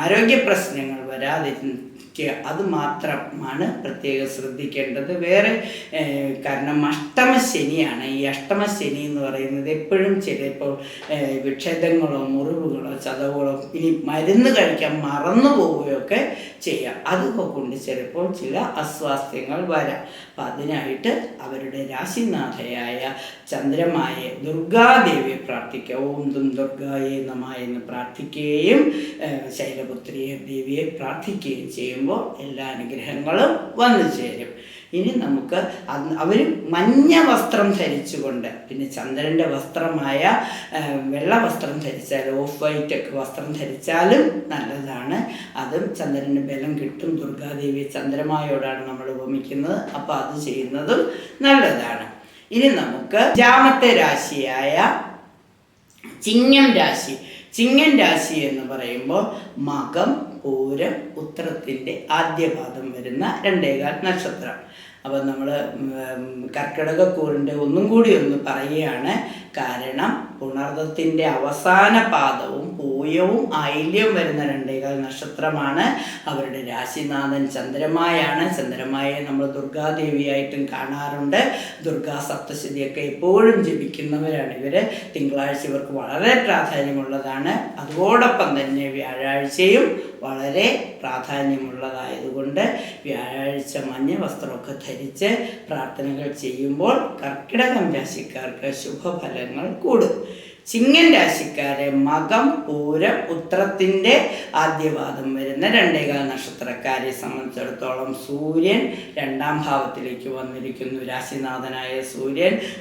ആരോഗ്യ പ്രശ്നങ്ങൾ വരാതിരിക്കുക, അത് മാത്രമാണ് പ്രത്യേകം ശ്രദ്ധിക്കേണ്ടത്. വേറെ കാരണം അഷ്ടമശനിയാണ്. ഈ അഷ്ടമശനി എന്ന് പറയുന്നത് എപ്പോഴും ചിലപ്പോൾ വിക്ഷേപങ്ങളോ മുറിവുകളോ ചതവുകളോ ഇനി മരുന്ന് കഴിക്കാൻ മറന്നു പോവുകയൊക്കെ ചെയ്യാം. അതൊക്കെ കൊണ്ട് ചിലപ്പോൾ ചില അസ്വാസ്ഥ്യങ്ങൾ വരാം. അപ്പം അതിനായിട്ട് അവരുടെ രാശിനാഥയായ ചന്ദ്രമായ ദുർഗാദേവിയെ പ്രാർത്ഥിക്കുക. ഓം ദും ദുർഗായേ നമഃ എന്ന് പ്രാർത്ഥിക്കുകയും ശൈലപുത്രി ദേവിയെ പ്രാർത്ഥിക്കുകയും ചെയ്യുമ്പോൾ എല്ലാ അനുഗ്രഹങ്ങളും വന്നു ചേരും. ഇനി നമുക്ക് അവർ മഞ്ഞ വസ്ത്രം ധരിച്ചുകൊണ്ട്, പിന്നെ ചന്ദ്രൻ്റെ വസ്ത്രമായ വെള്ള വസ്ത്രം ധരിച്ചാൽ, ഓഫ് വൈറ്റ് ഒക്കെ വസ്ത്രം ധരിച്ചാലും നല്ലതാണ്. അതും ചന്ദ്രന് ബലം കിട്ടും. ദുർഗാദേവി ചന്ദ്രമായോടാണ് നമ്മൾ ഉപമിക്കുന്നത്. അപ്പോൾ അത് ചെയ്യുന്നതും നല്ലതാണ്. ഇനി നമുക്ക് 5ാമത്തെ രാശിയായ ചിങ്ങം രാശി. ചിങ്ങം രാശി എന്ന് പറയുമ്പോൾ മകം, പൂരം, ഉത്രത്തിൻ്റെ ആദ്യപാദം വരുന്ന 2 നക്ഷത്രം. അപ്പോൾ നമ്മൾ കർക്കിടകക്കൂറിൻ്റെ ഒന്നും കൂടി ഒന്ന് പറയുകയാണ്. കാരണം പുണർദത്തിൻ്റെ അവസാന പാദവും പൂയവും ആയില്യവും വരുന്ന 2 നക്ഷത്രമാണ്. അവരുടെ രാശിനാഥൻ ചന്ദ്രമായാണ്. ചന്ദ്രമായെ നമ്മൾ ദുർഗാദേവിയായിട്ടും കാണാറുണ്ട്. ദുർഗാ സപ്തശതിയൊക്കെ എപ്പോഴും ജപിക്കുന്നവരാണ് ഇവർ. തിങ്കളാഴ്ച ഇവർക്ക് വളരെ പ്രാധാന്യമുള്ളതാണ്. അതോടൊപ്പം തന്നെ വ്യാഴാഴ്ചയും വളരെ പ്രാധാന്യമുള്ളതായതുകൊണ്ട് വ്യാഴാഴ്ച മഞ്ഞ വസ്ത്രമൊക്കെ ധരിച്ച് പ്രാർത്ഥനകൾ ചെയ്യുമ്പോൾ കർക്കിടകം രാശിക്കാർക്ക് ശുഭഫലങ്ങൾ കൂടും. ചിങ്ങൻ രാശിക്കാരെ മകം, പൂരം, ഉത്രത്തിൻ്റെ ആദ്യപാദം വരുന്ന 2 നക്ഷത്രക്കാരെ സംബന്ധിച്ചിടത്തോളം സൂര്യൻ 2ാം ഭാവത്തിലേക്ക് വന്നിരിക്കുന്നു. രാശിനാഥനായ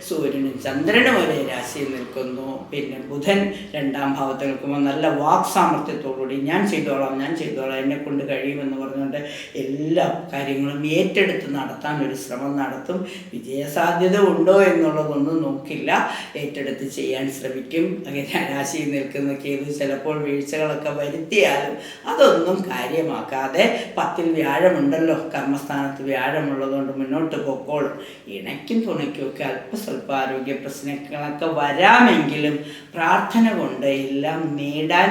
സൂര്യനും ചന്ദ്രനും ഒരേ രാശിയിൽ നിൽക്കുന്നു. പിന്നെ ബുധൻ 2ാം ഭാവത്തിൽ നിൽക്കുമ്പോൾ നല്ല വാക് സാമർത്ഥ്യത്തോടുകൂടി ഞാൻ ചെയ്തോളാം എന്നെ കൊണ്ട് കഴിയുമെന്ന് പറഞ്ഞുകൊണ്ട് എല്ലാ കാര്യങ്ങളും ഏറ്റെടുത്ത് നടത്താൻ ഒരു ശ്രമം നടത്തും. വിജയസാധ്യത ഉണ്ടോ എന്നുള്ളതൊന്നും നോക്കില്ല, ഏറ്റെടുത്ത് ചെയ്യാൻ ശ്രമിക്കും. അങ്ങനെ രാശിയിൽ നിൽക്കുന്ന കേതു ചിലപ്പോൾ വീഴ്ചകളൊക്കെ വരുത്തിയാലും അതൊന്നും കാര്യമാക്കാതെ 10ൽ വ്യാഴമുണ്ടല്ലോ, കർമ്മസ്ഥാനത്ത് വ്യാഴമുള്ളതുകൊണ്ട് മുന്നോട്ട് പൊക്കോളും. ഇണയ്ക്കും തുണയ്ക്കുമൊക്കെ അല്പസ്വല്പ ആരോഗ്യ പ്രശ്നങ്ങളൊക്കെ വരാമെങ്കിലും പ്രാർത്ഥന കൊണ്ട് എല്ലാം നേടാൻ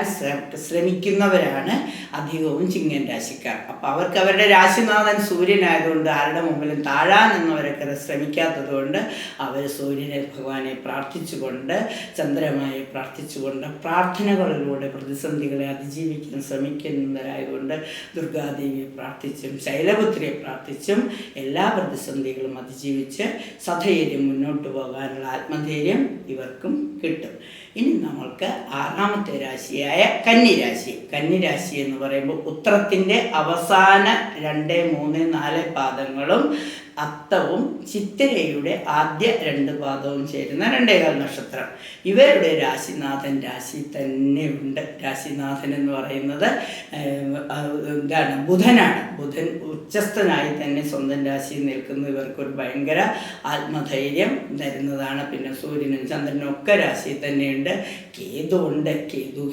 ശ്രമിക്കുന്നവരാണ് അധികവും ചിങ്ങൻ രാശിക്കാർ. അപ്പം അവർക്ക് അവരുടെ രാശിനാഥൻ സൂര്യനായതുകൊണ്ട് ആരുടെ മുമ്പിലും താഴാനെന്നവരൊക്കെ ശ്രമിക്കാത്തത് കൊണ്ട് അവർ സൂര്യനെ ഭഗവാനെ പ്രാർത്ഥിച്ചുകൊണ്ട് ചന്ദ്രമായി പ്രാർത്ഥിച്ചുകൊണ്ട് പ്രാർത്ഥനകളിലൂടെ പ്രതിസന്ധികളെ അതിജീവിക്കാൻ ശ്രമിക്കുന്നവരായതുകൊണ്ട് ദുർഗാദേവിയെ പ്രാർത്ഥിച്ചും ശൈലപുത്രിയെ പ്രാർത്ഥിച്ചും എല്ലാ പ്രതിസന്ധികളും അതിജീവിച്ച് സധൈര്യം മുന്നോട്ട് പോകാനുള്ള ആത്മധൈര്യം ഇവർക്കും കിട്ടും. ഇനി നമ്മൾക്ക് 6ാമത്തെ രാശിയായ കന്നിരാശി. കന്നിരാശി എന്ന് പറയുമ്പോൾ ഉത്രത്തിൻ്റെ അവസാന 2, 3, 4 പാദങ്ങളും അത്തവും ചിത്തിരയുടെ ആദ്യ 2 പാദവും ചേരുന്ന 2 നക്ഷത്രം. ഇവരുടെ രാശിനാഥൻ രാശി തന്നെ ഉണ്ട്. രാശിനാഥൻ എന്ന് പറയുന്നത് ബുധനാണ്. ബുധൻ ഉച്ചസ്ഥനായി തന്നെ സ്വന്തം രാശിയിൽ നിൽക്കുന്ന ഇവർക്കൊരു ഭയങ്കര ആത്മധൈര്യം തരുന്നതാണ്. പിന്നെ സൂര്യനും ചന്ദ്രനും ഒക്കെ രാശിയിൽ തന്നെയുണ്ട്. കേതു ഉണ്ട്.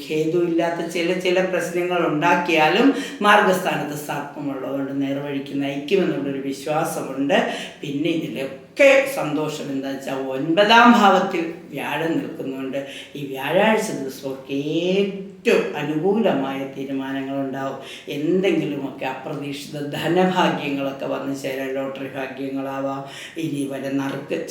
കേതു ഇല്ലാത്ത ചില പ്രശ്നങ്ങൾ ഉണ്ടാക്കിയാലും മാർഗസ്ഥാനത്ത് സർപ്പമുള്ളതുകൊണ്ട് നേർവഴിക്ക് നയിക്കുമെന്നുള്ളൊരു വിശ്വാസമുണ്ട്. പിന്നെ ഇതിലൊക്കെ സന്തോഷം എന്താ വെച്ചാൽ 9ാം ഭാവത്തിൽ വ്യാഴം നിൽക്കുന്നുണ്ട്. ഈ വ്യാഴാഴ്ച ദിവസമൊക്കെ ഏറ്റവും അനുകൂലമായ തീരുമാനങ്ങളുണ്ടാവും. എന്തെങ്കിലുമൊക്കെ അപ്രതീക്ഷിത ധനഭാഗ്യങ്ങളൊക്കെ വന്നു ചേരാൻ, ലോട്ടറി ഭാഗ്യങ്ങളാവാം, ഇനി വരെ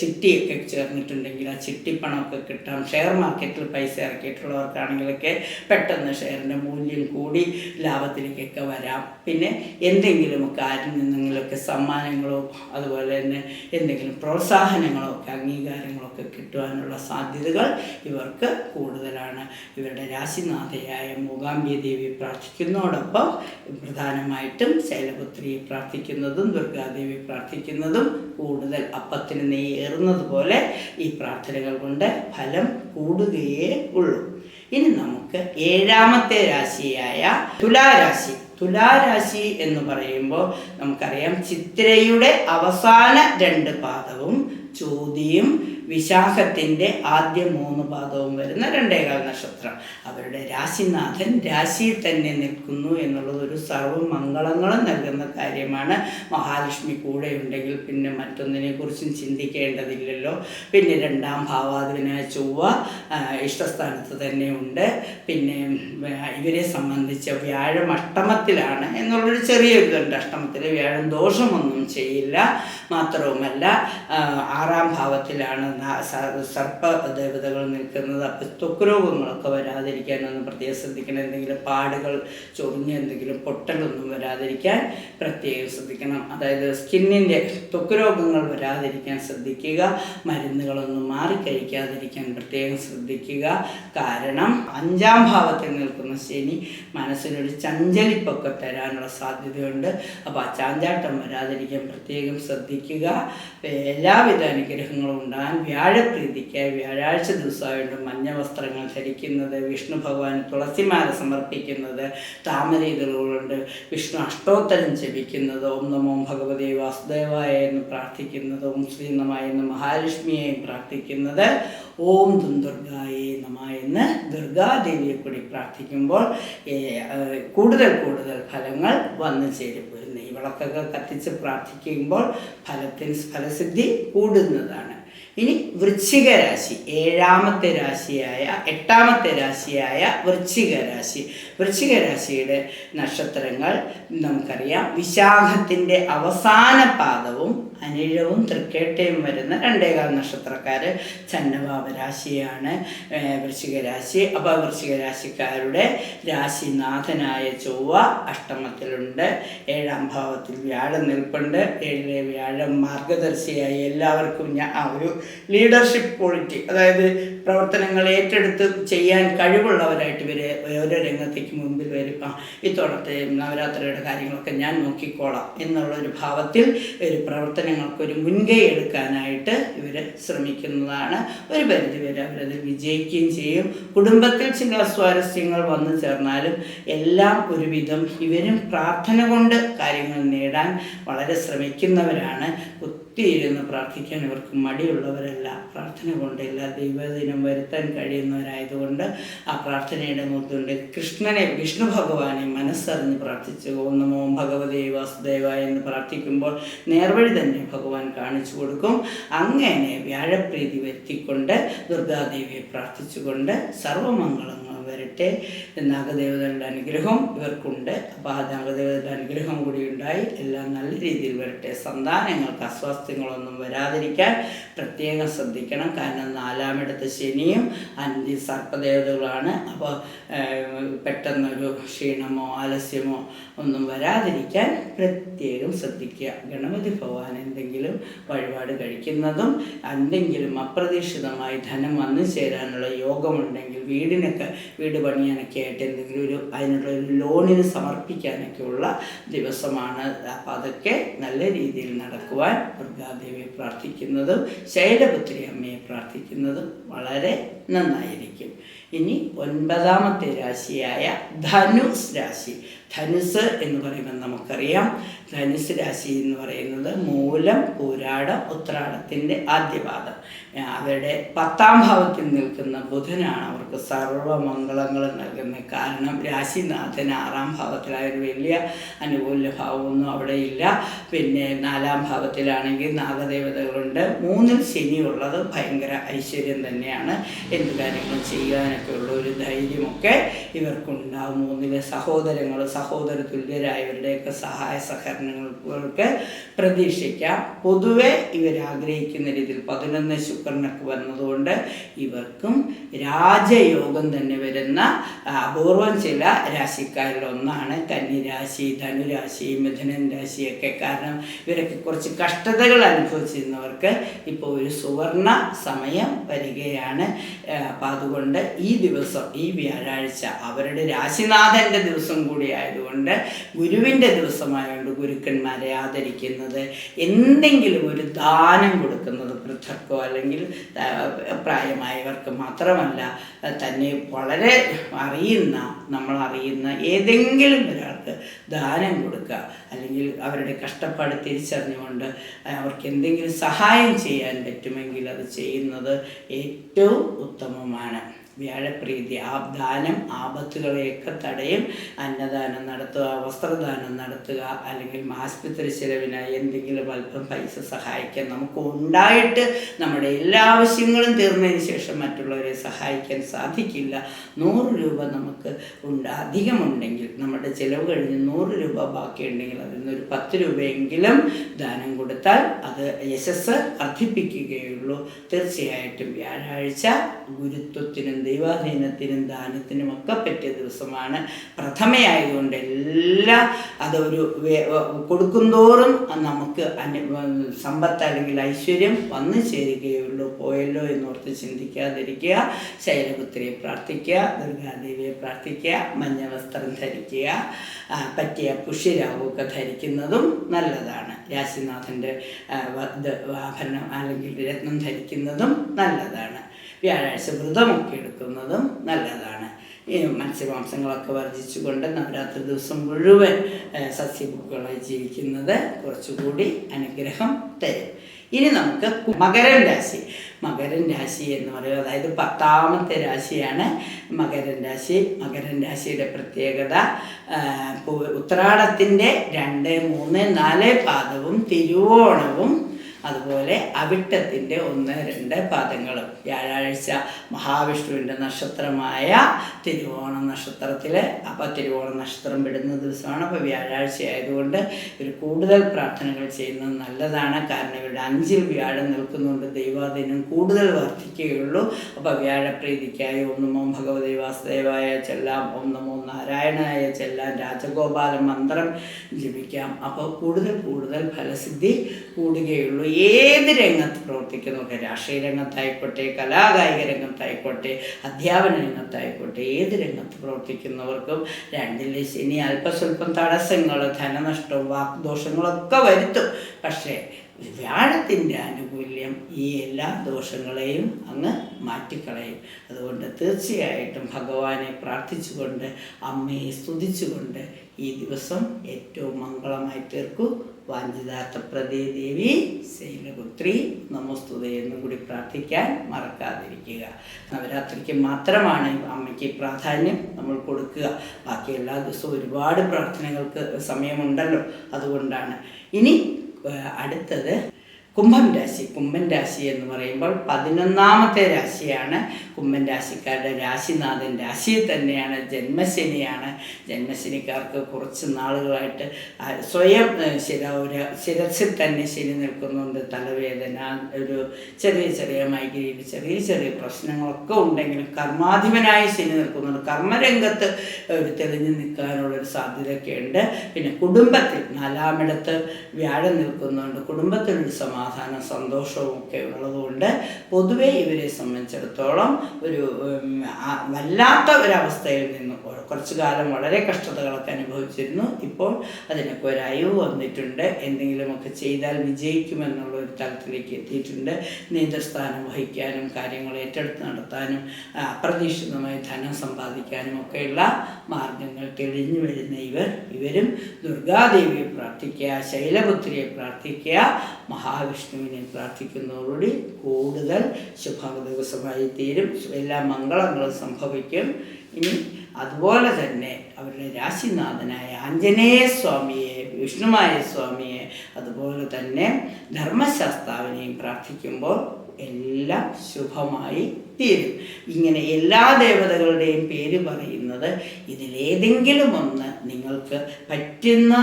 ചിട്ടിയൊക്കെ ചേർന്നിട്ടുണ്ടെങ്കിൽ ആ ചിട്ടിപ്പണമൊക്കെ കിട്ടാം. ഷെയർ മാർക്കറ്റിൽ പൈസ ഇറക്കിയിട്ടുള്ളവർക്കാണെങ്കിലൊക്കെ പെട്ടെന്ന് ഷെയറിൻ്റെ മൂല്യം കൂടി ലാഭത്തിലേക്കൊക്കെ വരാം. പിന്നെ എന്തെങ്കിലുമൊക്കെ ആരിൽ നിന്നെങ്കിലുമൊക്കെ സമ്മാനങ്ങളോ അതുപോലെ തന്നെ എന്തെങ്കിലും പ്രോത്സാഹനങ്ങളോ ഒക്കെ അംഗീകാരങ്ങളൊക്കെ കിട്ടുവാനുള്ള സാധ്യതകൾ ഇവർക്ക് കൂടുതലാണ്. ഇവരുടെ രാശിനാഥയായ മൂകാംബിക ദേവിയെ പ്രാർത്ഥിക്കുന്നതോടൊപ്പം പ്രധാനമായിട്ടും ശൈലപുത്രിയെ പ്രാർത്ഥിക്കുന്നതും ദുർഗാദേവിയെ പ്രാർത്ഥിക്കുന്നതും കൂടുതൽ അപ്പത്തിന് നെയ്യേറുന്നത് പോലെ ഈ പ്രാർത്ഥനകൾ കൊണ്ട് ഫലം കൂടുകയേ ഉള്ളൂ. ഇനി നമുക്ക് 7ാമത്തെ രാശിയായ തുലാരാശി. തുലാരാശി എന്ന് പറയുമ്പോൾ നമുക്കറിയാം ചിത്തിരയുടെ അവസാന 2 പാദവും ചോതിയും വിശാഖത്തിൻ്റെ ആദ്യ 3 പാദവും വരുന്ന 2.25 നക്ഷത്രം. അവരുടെ രാശിനാഥൻ രാശിയിൽ തന്നെ നിൽക്കുന്നു എന്നുള്ളത് ഒരു സർവ്വമംഗളങ്ങളും നൽകുന്ന കാര്യമാണ്. മഹാലക്ഷ്മി കൂടെ ഉണ്ടെങ്കിൽ പിന്നെ മറ്റൊന്നിനെക്കുറിച്ചും ചിന്തിക്കേണ്ടതില്ലല്ലോ. പിന്നെ 2ാം ഭാവാധിപനായ ചൊവ്വ ഇഷ്ടസ്ഥാനത്ത് തന്നെ ഉണ്ട്. പിന്നെ ഇവരെ സംബന്ധിച്ച് വ്യാഴം അഷ്ടമത്തിലാണ് എന്നുള്ളൊരു ചെറിയൊരു ഇതുണ്ട്. അഷ്ടമത്തിൽ വ്യാഴം ദോഷമൊന്നും ചെയ്യില്ല. മാത്രവുമല്ല 6ാം ഭാവത്തിലാണ് സർപ്പ ദേവതകൾ നിൽക്കുന്നത്. അപ്പം ത്വക്ക് രോഗങ്ങളൊക്കെ വരാതിരിക്കാനൊന്നും പ്രത്യേകം ശ്രദ്ധിക്കണം. എന്തെങ്കിലും പാടുകൾ ചൊറിഞ്ഞ് എന്തെങ്കിലും പൊട്ടലൊന്നും വരാതിരിക്കാൻ പ്രത്യേകം ശ്രദ്ധിക്കണം. അതായത് സ്കിന്നിൻ്റെ ത്വക്ക് രോഗങ്ങൾ വരാതിരിക്കാൻ ശ്രദ്ധിക്കുക. മരുന്നുകളൊന്നും മാറിക്കഴിക്കാതിരിക്കാൻ പ്രത്യേകം ശ്രദ്ധിക്കുക. കാരണം 5ാം ഭാവത്തിൽ നിൽക്കുന്ന ശനി മനസ്സിനൊരു ചഞ്ചലിപ്പൊക്കെ തരാനുള്ള സാധ്യതയുണ്ട്. അപ്പോൾ ആ ചാഞ്ചാട്ടം വരാതിരിക്കാൻ പ്രത്യേകം ശ്രദ്ധിക്കുക. എല്ലാവിധ അനുഗ്രഹങ്ങളും ഉണ്ടാകാൻ വ്യാഴപ്രീതിക്കായി വ്യാഴാഴ്ച ദിവസമായിട്ട് മഞ്ഞ വസ്ത്രങ്ങൾ ധരിക്കുന്നത്, വിഷ്ണു ഭഗവാന് തുളസിമാല സമർപ്പിക്കുന്നത്, താമര ഇതളുകളുണ്ട് വിഷ്ണു അഷ്ടോത്തരം ജപിക്കുന്നത്, ഓം നമോ ഭഗവതേ വാസുദേവായ എന്ന് പ്രാർത്ഥിക്കുന്നത്, ഓം ശ്രീ നമ എന്ന് മഹാലക്ഷ്മിയെയും പ്രാർത്ഥിക്കുന്നത്, ഓം ദുർഗായേ നമ എന്ന് ദുർഗാദേവിയെ കൂടി പ്രാർത്ഥിക്കുമ്പോൾ കൂടുതൽ ഫലങ്ങൾ വന്നു ചേരും. ഒരു നെയ്വിളക്കൊക്കെ കത്തിച്ച് പ്രാർത്ഥിക്കുമ്പോൾ ഫലസിദ്ധി കൂടുന്നതാണ്. ഇനി വൃശ്ചിക രാശി, 8ാമത്തെ രാശിയായ വൃശ്ചിക രാശി. വൃശ്ചിക രാശിയുടെ നക്ഷത്രങ്ങൾ നമുക്കറിയാം. വിശാഖത്തിൻ്റെ അവസാന പാദവും അനിഴവും തൃക്കേട്ടയും വരുന്ന 2.25 നക്ഷത്രക്കാർ ചന്നവാപ രാശിയാണ് വൃശ്ചിക രാശി. അപ്പോൾ വൃശ്ചിക രാശിക്കാരുടെ രാശിനാഥനായ ചൊവ്വ അഷ്ടമത്തിലുണ്ട്. 7ാം ഭാവത്തിൽ വ്യാഴം നിൽപ്പുണ്ട്. 7ലെ വ്യാഴം മാർഗദർശിയായി എല്ലാവർക്കും ഒരു ലീഡർഷിപ്പ് ക്വാളിറ്റി, അതായത് പ്രവർത്തനങ്ങൾ ഏറ്റെടുത്ത് ചെയ്യാൻ കഴിവുള്ളവരായിട്ട് ഇവരെ ഓരോ രംഗത്തേക്ക് മുമ്പിൽ വരും. ഇത്തോളത്തെ നവരാത്രിയുടെ കാര്യങ്ങളൊക്കെ ഞാൻ നോക്കിക്കോളാം എന്നുള്ളൊരു ഭാവത്തിൽ ഒരു പ്രവർത്തനങ്ങൾക്കൊരു മുൻകൈ എടുക്കാനായിട്ട് ഇവർ ശ്രമിക്കുന്നതാണ്. ഒരു പരിധിവരെ അവരതിൽ വിജയിക്കുകയും ചെയ്യും. കുടുംബത്തിൽ ചില സ്വാരസ്യങ്ങൾ വന്നു ചേർന്നാലും എല്ലാം ഒരുവിധം ഇവരും പ്രാർത്ഥന കൊണ്ട് കാര്യങ്ങൾ നേടാൻ വളരെ ശ്രമിക്കുന്നവരാണ്. ഇരുന്ന് പ്രാർത്ഥിക്കാൻ ഇവർക്ക് മടിയുള്ളവരല്ല. പ്രാർത്ഥന കൊണ്ട് എല്ലാ ദൈവദിനം വരുത്താൻ കഴിയുന്നവരായതുകൊണ്ട് ആ പ്രാർത്ഥനയുടെ മുദ്ദുണ്ട്. വിഷ്ണു ഭഗവാനെ മനസ്സറിഞ്ഞ് പ്രാർത്ഥിച്ച് ഓം നമോ ഭഗവതേ വാസുദേവായ എന്ന് പ്രാർത്ഥിക്കുമ്പോൾ നേർവഴി തന്നെ ഭഗവാൻ കാണിച്ചു കൊടുക്കും. അങ്ങനെ വ്യാഴപ്രീതി വരുത്തിക്കൊണ്ട് ദുർഗാദേവിയെ പ്രാർത്ഥിച്ചുകൊണ്ട് സർവമംഗളങ്ങൾ വരട്ടെ. നാഗദേവതകളുടെ അനുഗ്രഹം ഇവർക്കുണ്ട്. അപ്പോൾ ആ നാഗദേവതയുടെ അനുഗ്രഹം കൂടി ഉണ്ടായി എല്ലാം നല്ല രീതിയിൽ വരട്ടെ. സന്താനങ്ങൾക്ക് അസ്വാസ്ഥ്യങ്ങളൊന്നും വരാതിരിക്കാൻ പ്രത്യേകം ശ്രദ്ധിക്കണം. കാരണം 4ാമിടത്ത് ശനിയും 5 സർപ്പദേവതകളാണ്. അപ്പോൾ പെട്ടെന്നൊരു ക്ഷീണമോ ആലസ്യമോ ഒന്നും വരാതിരിക്കാൻ പ്രത്യേകം ശ്രദ്ധിക്കുക. ഗണപതി ഭഗവാൻ എന്തെങ്കിലും വഴിപാട് കഴിക്കുന്നതും എന്തെങ്കിലും അപ്രതീക്ഷിതമായി ധനം വന്നു ചേരാനുള്ള യോഗമുണ്ടെങ്കിൽ വീട് പണിയാനൊക്കെ ആയിട്ട് എന്തെങ്കിലും അതിനുള്ളൊരു ലോണിന് സമർപ്പിക്കാനൊക്കെയുള്ള ദിവസമാണ്. അപ്പം അതൊക്കെ നല്ല രീതിയിൽ നടക്കുവാൻ ദുർഗാദേവിയെ പ്രാർത്ഥിക്കുന്നതും ശൈലപുത്രി അമ്മയെ പ്രാർത്ഥിക്കുന്നതും വളരെ നന്നായിരിക്കും. ഇനി 9ാമത്തെ രാശിയായ ധനുസ് രാശി. ധനുസ് എന്ന് പറയുമ്പോൾ നമുക്കറിയാം, ധനുസ് രാശി എന്ന് പറയുന്നത് മൂലം, പൂരാടം, ഉത്രാടത്തിൻ്റെ ആദ്യപാദം. അവരുടെ 10ാം ഭാവത്തിൽ നിൽക്കുന്ന ബുധനാണ് അവർക്ക് സർവ്വമംഗളങ്ങളും നൽകുന്നത്. കാരണം രാശിനാഥൻ 6ാം ഭാവത്തിലായ ഒരു വലിയ അനുകൂല ഭാവമൊന്നും അവിടെ ഇല്ല. പിന്നെ 4ാം ഭാവത്തിലാണെങ്കിൽ നാഗദേവതകളുണ്ട്. 3ൽ ശനിയുള്ളത് ഭയങ്കര ഐശ്വര്യം തന്നെയാണ്. എന്ത് കാര്യങ്ങളും ചെയ്യാനൊക്കെ ഉള്ള ഒരു ധൈര്യമൊക്കെ ഇവർക്കുണ്ടാകും. 3ലെ സഹോദര തുല്യരായവരുടെയൊക്കെ സഹായ സഹകരണങ്ങൾക്ക് പ്രതീക്ഷിക്കാം. പൊതുവെ ഇവരാഗ്രഹിക്കുന്ന രീതിയിൽ 11 ശുക്രനൊക്കെ വന്നതുകൊണ്ട് ഇവർക്കും രാജയോഗം തന്നെ വരുന്ന അപൂർവം ചില രാശിക്കാരിൽ ഒന്നാണ് കന്നിരാശി, ധനുരാശി, മിഥുനൻ രാശിയൊക്കെ. കാരണം ഇവരൊക്കെ കുറച്ച് കഷ്ടതകൾ അനുഭവിച്ചിരുന്നവർക്ക് ഇപ്പോൾ ഒരു സുവർണ സമയം വരികയാണ്. അപ്പം അതുകൊണ്ട് ഈ ദിവസം, ഈ വ്യാഴാഴ്ച അവരുടെ രാശിനാഥൻ്റെ ദിവസം കൂടിയായ ആയതുകൊണ്ട്, ഗുരുവിൻ്റെ ദിവസമായതുകൊണ്ട് ഗുരുക്കന്മാരെ ആദരിക്കുന്നത്, എന്തെങ്കിലും ഒരു ദാനം കൊടുക്കുന്നത്, വൃദ്ധർക്കോ അല്ലെങ്കിൽ പ്രായമായവർക്ക് മാത്രമല്ല, തന്നെ വളരെ നമ്മളറിയുന്ന ഏതെങ്കിലും ഒരാൾക്ക് ദാനം കൊടുക്കുക, അല്ലെങ്കിൽ അവരുടെ കഷ്ടപ്പാട് തിരിച്ചറിഞ്ഞുകൊണ്ട് അവർക്ക് എന്തെങ്കിലും സഹായം ചെയ്യാൻ പറ്റുമെങ്കിൽ അത് ചെയ്യുന്നത് ഏറ്റവും ഉത്തമമാണ്. വ്യാഴപ്രീതി ദാനം ആപത്തുകളെയൊക്കെ തടയും. അന്നദാനം നടത്തുക, വസ്ത്രദാനം നടത്തുക, അല്ലെങ്കിൽ ആശുപത്രി ചെലവിനായി എന്തെങ്കിലും അല്പം പൈസ സഹായിക്കാൻ നമുക്ക് ഉണ്ടായിട്ട് നമ്മുടെ എല്ലാ ആവശ്യങ്ങളും തീർന്നതിന് ശേഷം മറ്റുള്ളവരെ സഹായിക്കാൻ സാധിക്കില്ല. 100 രൂപ നമുക്ക് അധികമുണ്ടെങ്കിൽ, നമ്മുടെ ചിലവ് കഴിഞ്ഞ് 100 രൂപ ബാക്കിയുണ്ടെങ്കിൽ അതിൽ നിന്നൊരു 10 രൂപയെങ്കിലും ദാനം കൊടുത്താൽ അത് യശസ് വർദ്ധിപ്പിക്കുകയുള്ളൂ. തീർച്ചയായിട്ടും വ്യാഴാഴ്ച ഗുരുത്വത്തിനും ദൈവാധീനത്തിനും ദാനത്തിനും ഒക്കെ പറ്റിയ ദിവസമാണ്. പ്രഥമയായതുകൊണ്ട് അതൊരു കൊടുക്കുന്തോറും നമുക്ക് സമ്പത്ത് അല്ലെങ്കിൽ ഐശ്വര്യം വന്നു ചേരുകയുള്ളൂ. പോയല്ലോ എന്നോർത്ത് ചിന്തിക്കാതിരിക്കുക. ശൈലപുത്രിയെ പ്രാർത്ഥിക്കുക, ദുർഗാദേവിയെ പ്രാർത്ഥിക്കുക, മഞ്ഞ വസ്ത്രം ധരിക്കുക, പറ്റിയ പുഷ്യരാഗമൊക്കെ ധരിക്കുന്നതും നല്ലതാണ്. രാശിനാഥൻ്റെ ആഭരണം അല്ലെങ്കിൽ രത്നം ധരിക്കുന്നതും നല്ലതാണ്. വ്യാഴാഴ്ച വ്രതമൊക്കെ എടുക്കുന്നതും നല്ലതാണ്. ഈ മത്സ്യമാംസങ്ങളൊക്കെ വർജിച്ചുകൊണ്ട് നവരാത്രി ദിവസം മുഴുവൻ സസ്യഭുക്കുകളായി ജീവിക്കുന്നത് കുറച്ചുകൂടി അനുഗ്രഹം തരും. ഇനി നമുക്ക് മകരം രാശി. മകരം രാശി എന്ന് പറയുന്നത്, അതായത് 10ാമത്തെ രാശിയാണ് മകരം രാശി. മകരം രാശിയുടെ പ്രത്യേകത ഉത്രാടത്തിൻ്റെ 2, 3, 4 പാദവും തിരുവോണവും അതുപോലെ അവിട്ടത്തിൻ്റെ 1, 2 പാദങ്ങളും. വ്യാഴാഴ്ച മഹാവിഷ്ണുവിൻ്റെ നക്ഷത്രമായ തിരുവോണ നക്ഷത്രത്തിൽ, അപ്പോൾ തിരുവോണ നക്ഷത്രം വിടുന്ന ദിവസമാണ്. അപ്പോൾ വ്യാഴാഴ്ച ആയതുകൊണ്ട് ഒരു കൂടുതൽ പ്രാർത്ഥനകൾ ചെയ്യുന്നത് നല്ലതാണ്. കാരണം ഇവിടെ 5-ൽ വ്യാഴം നിൽക്കുന്നുണ്ട്, ദൈവാധീനം കൂടുതൽ വർദ്ധിക്കുകയുള്ളൂ. അപ്പോൾ വ്യാഴപ്രീതിക്കായി ഓം നമോ ഭഗവതേ വാസുദേവായ ചെല്ലാം, ഓം നമോ നാരായണായ ചെല്ലാം, രാജഗോപാല മന്ത്രം ജപിക്കാം. അപ്പോൾ കൂടുതൽ ഫലസിദ്ധി കൂടുകയുള്ളൂ. ഏത് രംഗത്ത് പ്രവർത്തിക്കുന്നവർക്ക്, രാഷ്ട്രീയ രംഗത്തായിക്കോട്ടെ, കലാകായിക രംഗത്തായിക്കോട്ടെ, അധ്യാപന രംഗത്തായിക്കോട്ടെ, ഏത് രംഗത്ത് പ്രവർത്തിക്കുന്നവർക്കും 2-ലെ ശനി അല്പസ്വല്പം തടസ്സങ്ങൾ, ധനനഷ്ടവും വാക്ദോഷങ്ങളൊക്കെ വരുത്തും. പക്ഷേ വ്യാഴത്തിൻ്റെ ആനുകൂല്യം ഈ എല്ലാ ദോഷങ്ങളെയും അങ്ങ് മാറ്റിക്കളയും. അതുകൊണ്ട് തീർച്ചയായിട്ടും ഭഗവാനെ പ്രാർത്ഥിച്ചുകൊണ്ട്, അമ്മയെ സ്തുതിച്ചുകൊണ്ട് ഈ ദിവസം ഏറ്റവും മംഗളമായി തീർക്കൂ. വാഞ്ചിതാർത്ഥപ്രദേ ദേവി ശൈലപുത്രി നമോസ്തുതേ എന്നും കൂടി പ്രാർത്ഥിക്കാൻ മറക്കാതിരിക്കുക. നവരാത്രിക്ക് മാത്രമാണ് അമ്മയ്ക്ക് പ്രാധാന്യം നമ്മൾ കൊടുക്കുക. ബാക്കി എല്ലാ ദിവസവും ഒരുപാട് പ്രാർത്ഥനകൾക്ക് സമയമുണ്ടല്ലോ, അതുകൊണ്ടാണ്. ഇനി അടുത്തത് കുംഭം രാശി. കുംഭൻ രാശി എന്ന് പറയുമ്പോൾ 11ാമത്തെ രാശിയാണ്. കുംഭൻ രാശിക്കാരുടെ രാശിനാഥൻ രാശിയിൽ തന്നെയാണ്, ജന്മശനിയാണ്. ജന്മശനിക്കാർക്ക് കുറച്ച് നാളുകളായിട്ട് സ്വയം ശിരസിൽ തന്നെ ശനി നിൽക്കുന്നുണ്ട്. തലവേദന, ഒരു ചെറിയ മൈഗ്രെയിൻ, ചെറിയ പ്രശ്നങ്ങളൊക്കെ ഉണ്ടെങ്കിലും കർമാധിപനായ ശനി നിൽക്കുന്നുണ്ട്. കർമ്മരംഗത്ത് ഒരു തെളിഞ്ഞു നിൽക്കാനുള്ളൊരു സാധ്യതയൊക്കെ ഉണ്ട്. പിന്നെ കുടുംബത്തിൽ 4ാമിടത്ത് വ്യാഴം നിൽക്കുന്നുണ്ട്. കുടുംബത്തിലൊരു സമാധാനം, സന്തോഷവും ഒക്കെ ഉള്ളതുകൊണ്ട് പൊതുവെ ഇവരെ സംബന്ധിച്ചിടത്തോളം ഒരു വല്ലാത്ത ഒരവസ്ഥയിൽ നിന്ന് കുറച്ചു കാലം വളരെ കഷ്ടതകളൊക്കെ അനുഭവിച്ചിരുന്നു. ഇപ്പോൾ അതിനൊക്കെ ഒരു അയവ് വന്നിട്ടുണ്ട്. എന്തെങ്കിലുമൊക്കെ ചെയ്താൽ വിജയിക്കുമെന്നുള്ള ഒരു തലത്തിലേക്ക് എത്തിയിട്ടുണ്ട്. നേതൃസ്ഥാനം വഹിക്കാനും കാര്യങ്ങൾ ഏറ്റെടുത്ത് നടത്താനും അപ്രതീക്ഷിതമായി ധനം സമ്പാദിക്കാനും ഒക്കെയുള്ള മാർഗങ്ങൾ തെളിഞ്ഞു വരുന്ന ഇവരും ദുർഗാദേവിയെ പ്രാർത്ഥിക്കുക, ശൈലപുത്രിയെ പ്രാർത്ഥിക്കുക, മഹാവിഷ്ണുവിനെ പ്രാർത്ഥിക്കുന്നതോടുകൂടി കൂടുതൽ ശുഭ ദിവസമായി തീരും. എല്ലാ മംഗളങ്ങളും സംഭവിക്കും. ഇനി അതുപോലെ തന്നെ അവരുടെ രാശിനാഥനായ ആഞ്ജനേയ സ്വാമിയെ, വിഷ്ണുമായ സ്വാമിയെ, അതുപോലെ തന്നെ ധർമ്മശാസ്താവിനെയും പ്രാർത്ഥിക്കുമ്പോൾ എല്ലാം ശുഭമായി തീരും. ഇങ്ങനെ എല്ലാ ദേവതകളുടെയും പേര് പറയുന്നത് ഇതിലേതെങ്കിലും ഒന്ന് നിങ്ങൾക്ക് പറ്റുന്ന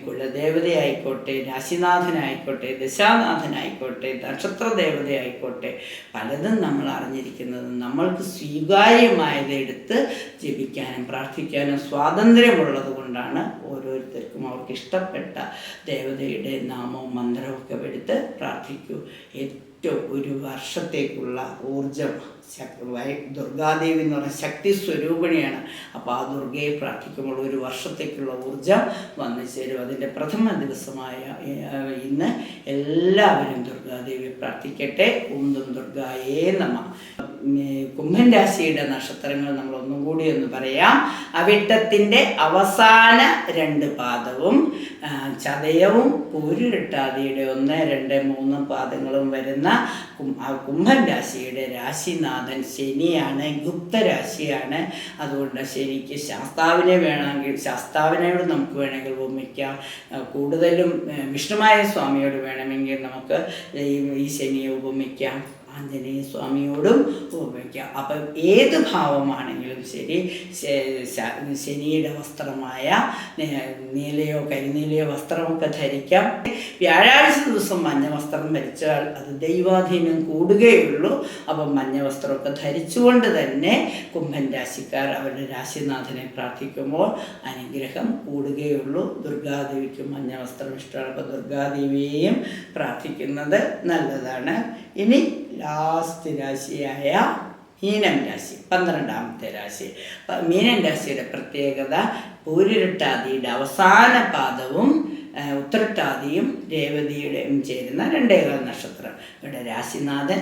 കുലദേവതയായിക്കോട്ടെ, രാശിനാഥനായിക്കോട്ടെ, ദശാനാഥനായിക്കോട്ടെ, നക്ഷത്ര ദേവതയായിക്കോട്ടെ, പലതും നമ്മൾ അറിഞ്ഞിരിക്കുന്നത് നമ്മൾക്ക് സ്വീകാര്യമായത് എടുത്ത് ജപിക്കാനും പ്രാർത്ഥിക്കാനും സ്വാതന്ത്ര്യമുള്ളത് കൊണ്ടാണ് ഓരോരുത്തർക്കും അവർക്ക് ഇഷ്ടപ്പെട്ട ദേവതയുടെ നാമവും മന്ത്രവും ഒക്കെ എടുത്ത് പ്രാർത്ഥിക്കൂ. ഒരു വർഷത്തേക്കുള്ള ഊർജം ദുർഗാദേവി എന്ന് പറഞ്ഞ ശക്തി സ്വരൂപിണിയാണ്. അപ്പോൾ ആ ദുർഗയെ പ്രാർത്ഥിക്കുമ്പോൾ ഒരു വർഷത്തേക്കുള്ള ഊർജം വന്നു ചേരും. അതിൻ്റെ പ്രഥമ ദിവസമായ ഇന്ന് എല്ലാവരും ദുർഗാദേവിയെ പ്രാർത്ഥിക്കട്ടെ. ഓം ദുർഗായേ നമഃ. കുംഭൻ രാശിയുടെ നക്ഷത്രങ്ങൾ നമ്മൾ ഒന്നും കൂടി ഒന്ന് പറയാം. അവിട്ടത്തിൻ്റെ അവസാന 2 പാദവും ചതയവും പൂരുരുട്ടാതിയുടെ 1, 2, 3 പാദങ്ങളും വരുന്ന കുംഭൻ രാശിയുടെ രാശിനാഥൻ ശനിയാണ്. ഗുപ്തരാശിയാണ്. അതുകൊണ്ട് ശനിക്ക് ശാസ്താവിനെ വേണമെങ്കിൽ ശാസ്താവിനോട് നമുക്ക് വേണമെങ്കിൽ ഉപമിക്കാം. കൂടുതലും വിഷ്ണുമായ സ്വാമിയോട് വേണമെങ്കിൽ നമുക്ക് ഈ ശനിയെ ഉപമിക്കാം. ആഞ്ജനേയ സ്വാമിയോടും ഉപയോഗിക്കാം. അപ്പം ഏത് ഭാവമാണെങ്കിലും ശരി, ശനിയുടെ വസ്ത്രമായ നീലയോ കരിനീലയോ വസ്ത്രമൊക്കെ ധരിക്കാം. വ്യാഴാഴ്ച ദിവസം മഞ്ഞ വസ്ത്രം ധരിച്ചാൽ അത് ദൈവാധീനം കൂടുകയുള്ളൂ. അപ്പം മഞ്ഞ വസ്ത്രമൊക്കെ ധരിച്ചുകൊണ്ട് തന്നെ കുംഭൻ രാശിക്കാർ അവരുടെ രാശിനാഥനെ പ്രാർത്ഥിക്കുമ്പോൾ അനുഗ്രഹം കൂടുകയുള്ളൂ. ദുർഗാദേവിക്ക് മഞ്ഞ വസ്ത്രം ഇഷ്ടമാണ്. അപ്പോൾ ദുർഗാദേവിയെയും പ്രാർത്ഥിക്കുന്നത് നല്ലതാണ്. ഇനി ലാസ്റ്റ് രാശിയായ മീനം രാശി, 12ാമത്തെ രാശി. മീനം രാശിയുടെ പ്രത്യേകത പൂരുരുട്ടാതിയുടെ അവസാന പാദവും ഉത്രട്ടാതിയും രേവതിയുടെയും ചേരുന്ന 2 നക്ഷത്രം. ഇവിടെ രാശിനാഥൻ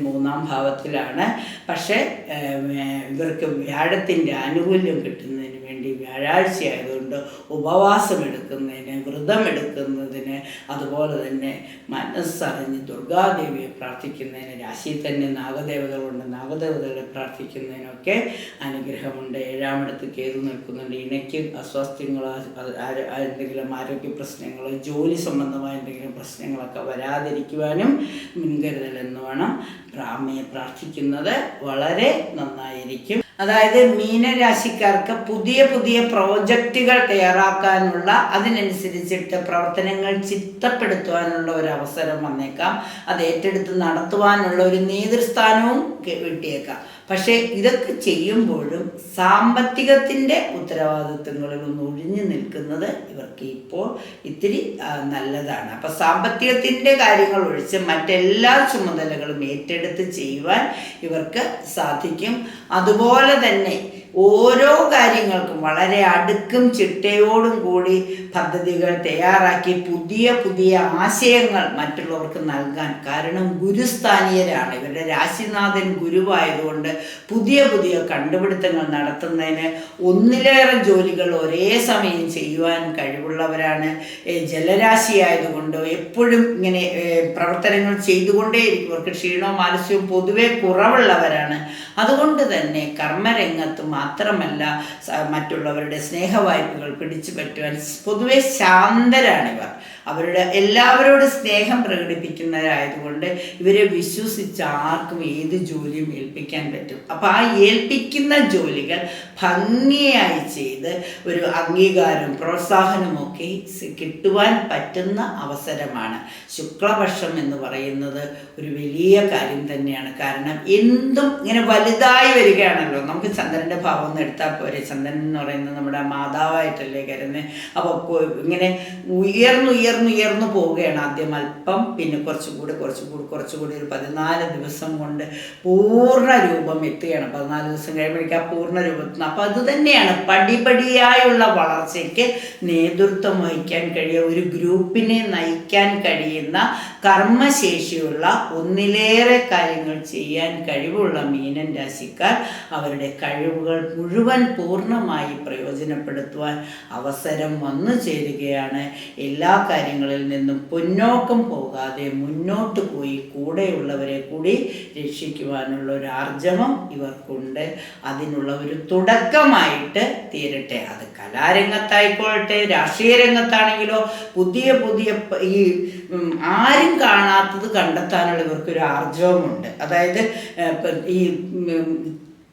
3ാം ഭാവത്തിലാണ്. പക്ഷേ ഇവർക്ക് വ്യാഴത്തിൻ്റെ ആനുകൂല്യം കിട്ടുന്നതിന് വേണ്ടി വ്യാഴാഴ്ച ആയതുകൊണ്ട് ഉപവാസമെടുക്കുന്നതിന്, വ്രതമെടുക്കുന്നതിന്, അതുപോലെ തന്നെ മനസ്സറിഞ്ഞ് ദുർഗാദേവിയെ പ്രാർത്ഥിക്കുന്നതിന്, രാശിയിൽ തന്നെ നാഗദേവതകളുണ്ട്, നാഗദേവതകളെ പ്രാർത്ഥിക്കുന്നതിനൊക്കെ അനുഗ്രഹമുണ്ട്. 7ാമിടത്ത് കേതു നിൽക്കുന്നുണ്ട്. ഇണയ്ക്ക് അസ്വാസ്ഥ്യങ്ങളോ എന്തെങ്കിലും ആരോഗ്യ പ്രശ്നങ്ങളോ ജോലി സംബന്ധമായ എന്തെങ്കിലും പ്രശ്നങ്ങളൊക്കെ വരാതിരിക്കുവാനും മുൻകരുതലെന്ന് വേണം. അമ്മയെ പ്രാർത്ഥിക്കുന്നത് വളരെ നന്നായിരിക്കും. അതായത് മീനരാശിക്കാർക്ക് പുതിയ പുതിയ പ്രോജക്റ്റുകൾ തയ്യാറാക്കാനുള്ള, അതിനനുസരിച്ചിട്ട് പ്രവർത്തനങ്ങൾ ചിട്ടപ്പെടുത്തുവാനുള്ള ഒരു അവസരം വന്നേക്കാം. അത് ഏറ്റെടുത്ത് നടത്തുവാനുള്ള ഒരു നേതൃസ്ഥാനവും കിട്ടിയേക്കാം. പക്ഷേ ഇതൊക്കെ ചെയ്യുമ്പോഴും സാമ്പത്തികത്തിൻ്റെ ഉത്തരവാദിത്വങ്ങളിൽ ഒന്ന് ഒഴിഞ്ഞു നിൽക്കുന്നത് ഇവർക്ക് ഇപ്പോൾ ഇത്തിരി നല്ലതാണ്. അപ്പം സാമ്പത്തികത്തിൻ്റെ കാര്യങ്ങൾ ഒഴിച്ച് മറ്റെല്ലാ ചുമതലകളും ഏറ്റെടുത്ത് ചെയ്യുവാൻ ഇവർക്ക് സാധിക്കും. അതുപോലെ തന്നെ ഓരോ കാര്യങ്ങൾക്കും വളരെ അടുക്കും ചിട്ടയോടും കൂടി പദ്ധതികൾ തയ്യാറാക്കി പുതിയ പുതിയ ആശയങ്ങൾ മറ്റുള്ളവർക്ക് നൽകാൻ, കാരണം ഗുരുസ്ഥാനീയരാണ്. ഇവരുടെ രാശിനാഥൻ ഗുരുവായതുകൊണ്ട് പുതിയ പുതിയ കണ്ടുപിടുത്തങ്ങൾ നടത്തുന്നതിന്, ഒന്നിലേറെ ജോലികൾ ഒരേ സമയം ചെയ്യുവാൻ കഴിവുള്ളവരാണ്. ജലരാശിയായതുകൊണ്ട് എപ്പോഴും ഇങ്ങനെ പ്രവർത്തനങ്ങൾ ചെയ്തുകൊണ്ടേയിരിക്കും. ഇവർക്ക് ക്ഷീണവും ആലസ്യവും പൊതുവെ കുറവുള്ളവരാണ്. അതുകൊണ്ട് തന്നെ കർമ്മരംഗത്ത് മാത്രമല്ല മറ്റുള്ളവരുടെ സ്നേഹവായ്പകൾ പിടിച്ചു പറ്റുവാൻ പൊതുവെ ശാന്തരാണിവർ. അവരുടെ എല്ലാവരോടും സ്നേഹം പ്രകടിപ്പിക്കുന്നവരായതുകൊണ്ട് ഇവരെ വിശ്വസിച്ച് ആർക്കും ഏത് ജോലിയും ഏൽപ്പിക്കാൻ പറ്റും. അപ്പോൾ ആ ഏൽപ്പിക്കുന്ന ജോലികൾ ഭംഗിയായി ചെയ്ത് ഒരു അംഗീകാരം പ്രോത്സാഹനമൊക്കെ കിട്ടുവാൻ പറ്റുന്ന അവസരമാണ്. ശുക്ലപക്ഷം എന്ന് പറയുന്നത് ഒരു വലിയ കാര്യം തന്നെയാണ്. കാരണം എന്തും ഇങ്ങനെ വലുതായി വരികയാണല്ലോ. നമുക്ക് ചന്ദ്രൻ്റെ ഭാവം ഒന്ന് എടുത്താൽ പോരെ. ചന്ദ്രൻ എന്ന് പറയുന്നത് നമ്മുടെ മാതാവായിട്ടല്ലേ കരുതുന്നത്. അപ്പോൾ ഇങ്ങനെ ഉയർന്നു പോവുകയാണ്. ആദ്യം അല്പം, പിന്നെ കുറച്ചുകൂടി ഒരു 14 ദിവസം കൊണ്ട് പൂർണ്ണ രൂപം എത്തുകയാണ്. 14 ദിവസം കഴിയുമ്പോഴേക്കും ആ പൂർണ്ണ രൂപത്തിന്. അപ്പം അത് തന്നെയാണ് പടിപടിയായുള്ള വളർച്ചയ്ക്ക് നേതൃത്വം വഹിക്കാൻ കഴിയുക, ഒരു ഗ്രൂപ്പിനെ നയിക്കാൻ കഴിയുന്ന കർമ്മശേഷിയുള്ള, ഒന്നിലേറെ കാര്യങ്ങൾ ചെയ്യാൻ കഴിവുള്ള മീനൻ രാശിക്കാർ അവരുടെ കഴിവുകൾ മുഴുവൻ പൂർണ്ണമായി പ്രയോജനപ്പെടുത്തുവാൻ അവസരം വന്നു ചേരുകയാണ്. എല്ലാ കാര്യങ്ങളിൽ നിന്നും പിന്നോക്കം പോകാതെ മുന്നോട്ട് പോയി കൂടെയുള്ളവരെ കൂടി രക്ഷിക്കുവാനുള്ള ഒരു ആർജവം ഇവർക്കുണ്ട്. അതിനുള്ള ഒരു തുടക്കമായിട്ട് തീരട്ടെ. അത് കലാരംഗത്തായിക്കൊള്ളട്ടെ, രാഷ്ട്രീയ രംഗത്താണെങ്കിലോ പുതിയ ഈ ആരും കാണാത്തത് കണ്ടെത്താനുള്ള ഇവർക്കൊരു ആർജവമുണ്ട്. അതായത് ഈ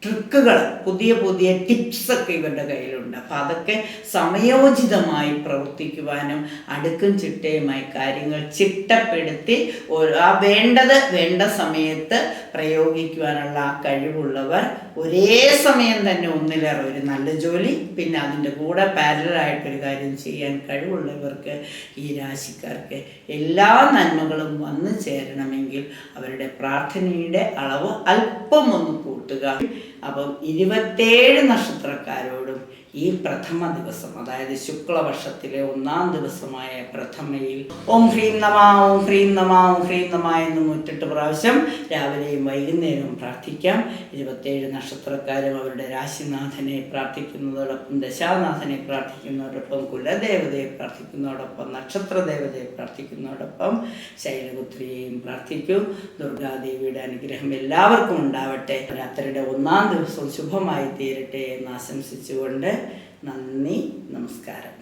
ട്രിക്കുകൾ, പുതിയ പുതിയ ടിപ്സൊക്കെ ഇവരുടെ കയ്യിലുണ്ട്. അപ്പം അതൊക്കെ സമയോചിതമായി പ്രവർത്തിക്കുവാനും അടുക്കും ചിട്ടയുമായി കാര്യങ്ങൾ ചിട്ടപ്പെടുത്തി വേണ്ടത് വേണ്ട സമയത്ത് പ്രയോഗിക്കുവാനുള്ള ആ കഴിവുള്ളവർ ഒരേ സമയം തന്നെ ഒന്നിലേറെ ഒരു നല്ല ജോലി, പിന്നെ അതിൻ്റെ കൂടെ പാരലായിട്ടൊരു കാര്യം ചെയ്യാൻ കഴിവുള്ളവർക്ക്, ഈ രാശിക്കാർക്ക് എല്ലാ നന്മകളും വന്നു ചേരണമെങ്കിൽ അവരുടെ പ്രാർത്ഥനയുടെ അളവ് അല്പം ഒന്ന് കൂട്ടുക. അപ്പം 27 നക്ഷത്രക്കാരോടും ഈ പ്രഥമ ദിവസം, അതായത് ശുക്ലവർഷത്തിലെ 1-ാം ദിവസമായ പ്രഥമയിൽ ഓം ഹ്രീം നമ, ഓം ഹ്രീം നമ, ഓം ഹ്രീം നമ എന്ന് 108 പ്രാവശ്യം രാവിലെയും വൈകുന്നേരവും പ്രാർത്ഥിക്കാം. 27 നക്ഷത്രക്കാരും അവരുടെ രാശിനാഥനെ പ്രാർത്ഥിക്കുന്നതോടൊപ്പം, ദശാനാഥനെ പ്രാർത്ഥിക്കുന്നതോടൊപ്പം, കുലദേവതയെ പ്രാർത്ഥിക്കുന്നതോടൊപ്പം, നക്ഷത്രദേവതയെ പ്രാർത്ഥിക്കുന്നതോടൊപ്പം ശൈലപുത്രിയെയും പ്രാർത്ഥിക്കൂ. ദുർഗാദേവിയുടെ അനുഗ്രഹം എല്ലാവർക്കും ഉണ്ടാവട്ടെ. രാത്രിയുടെ 1-ാം ദിവസം ശുഭമായി തീരട്ടെ എന്ന് ആശംസിച്ചുകൊണ്ട് നന്ദി, നമസ്കാരം.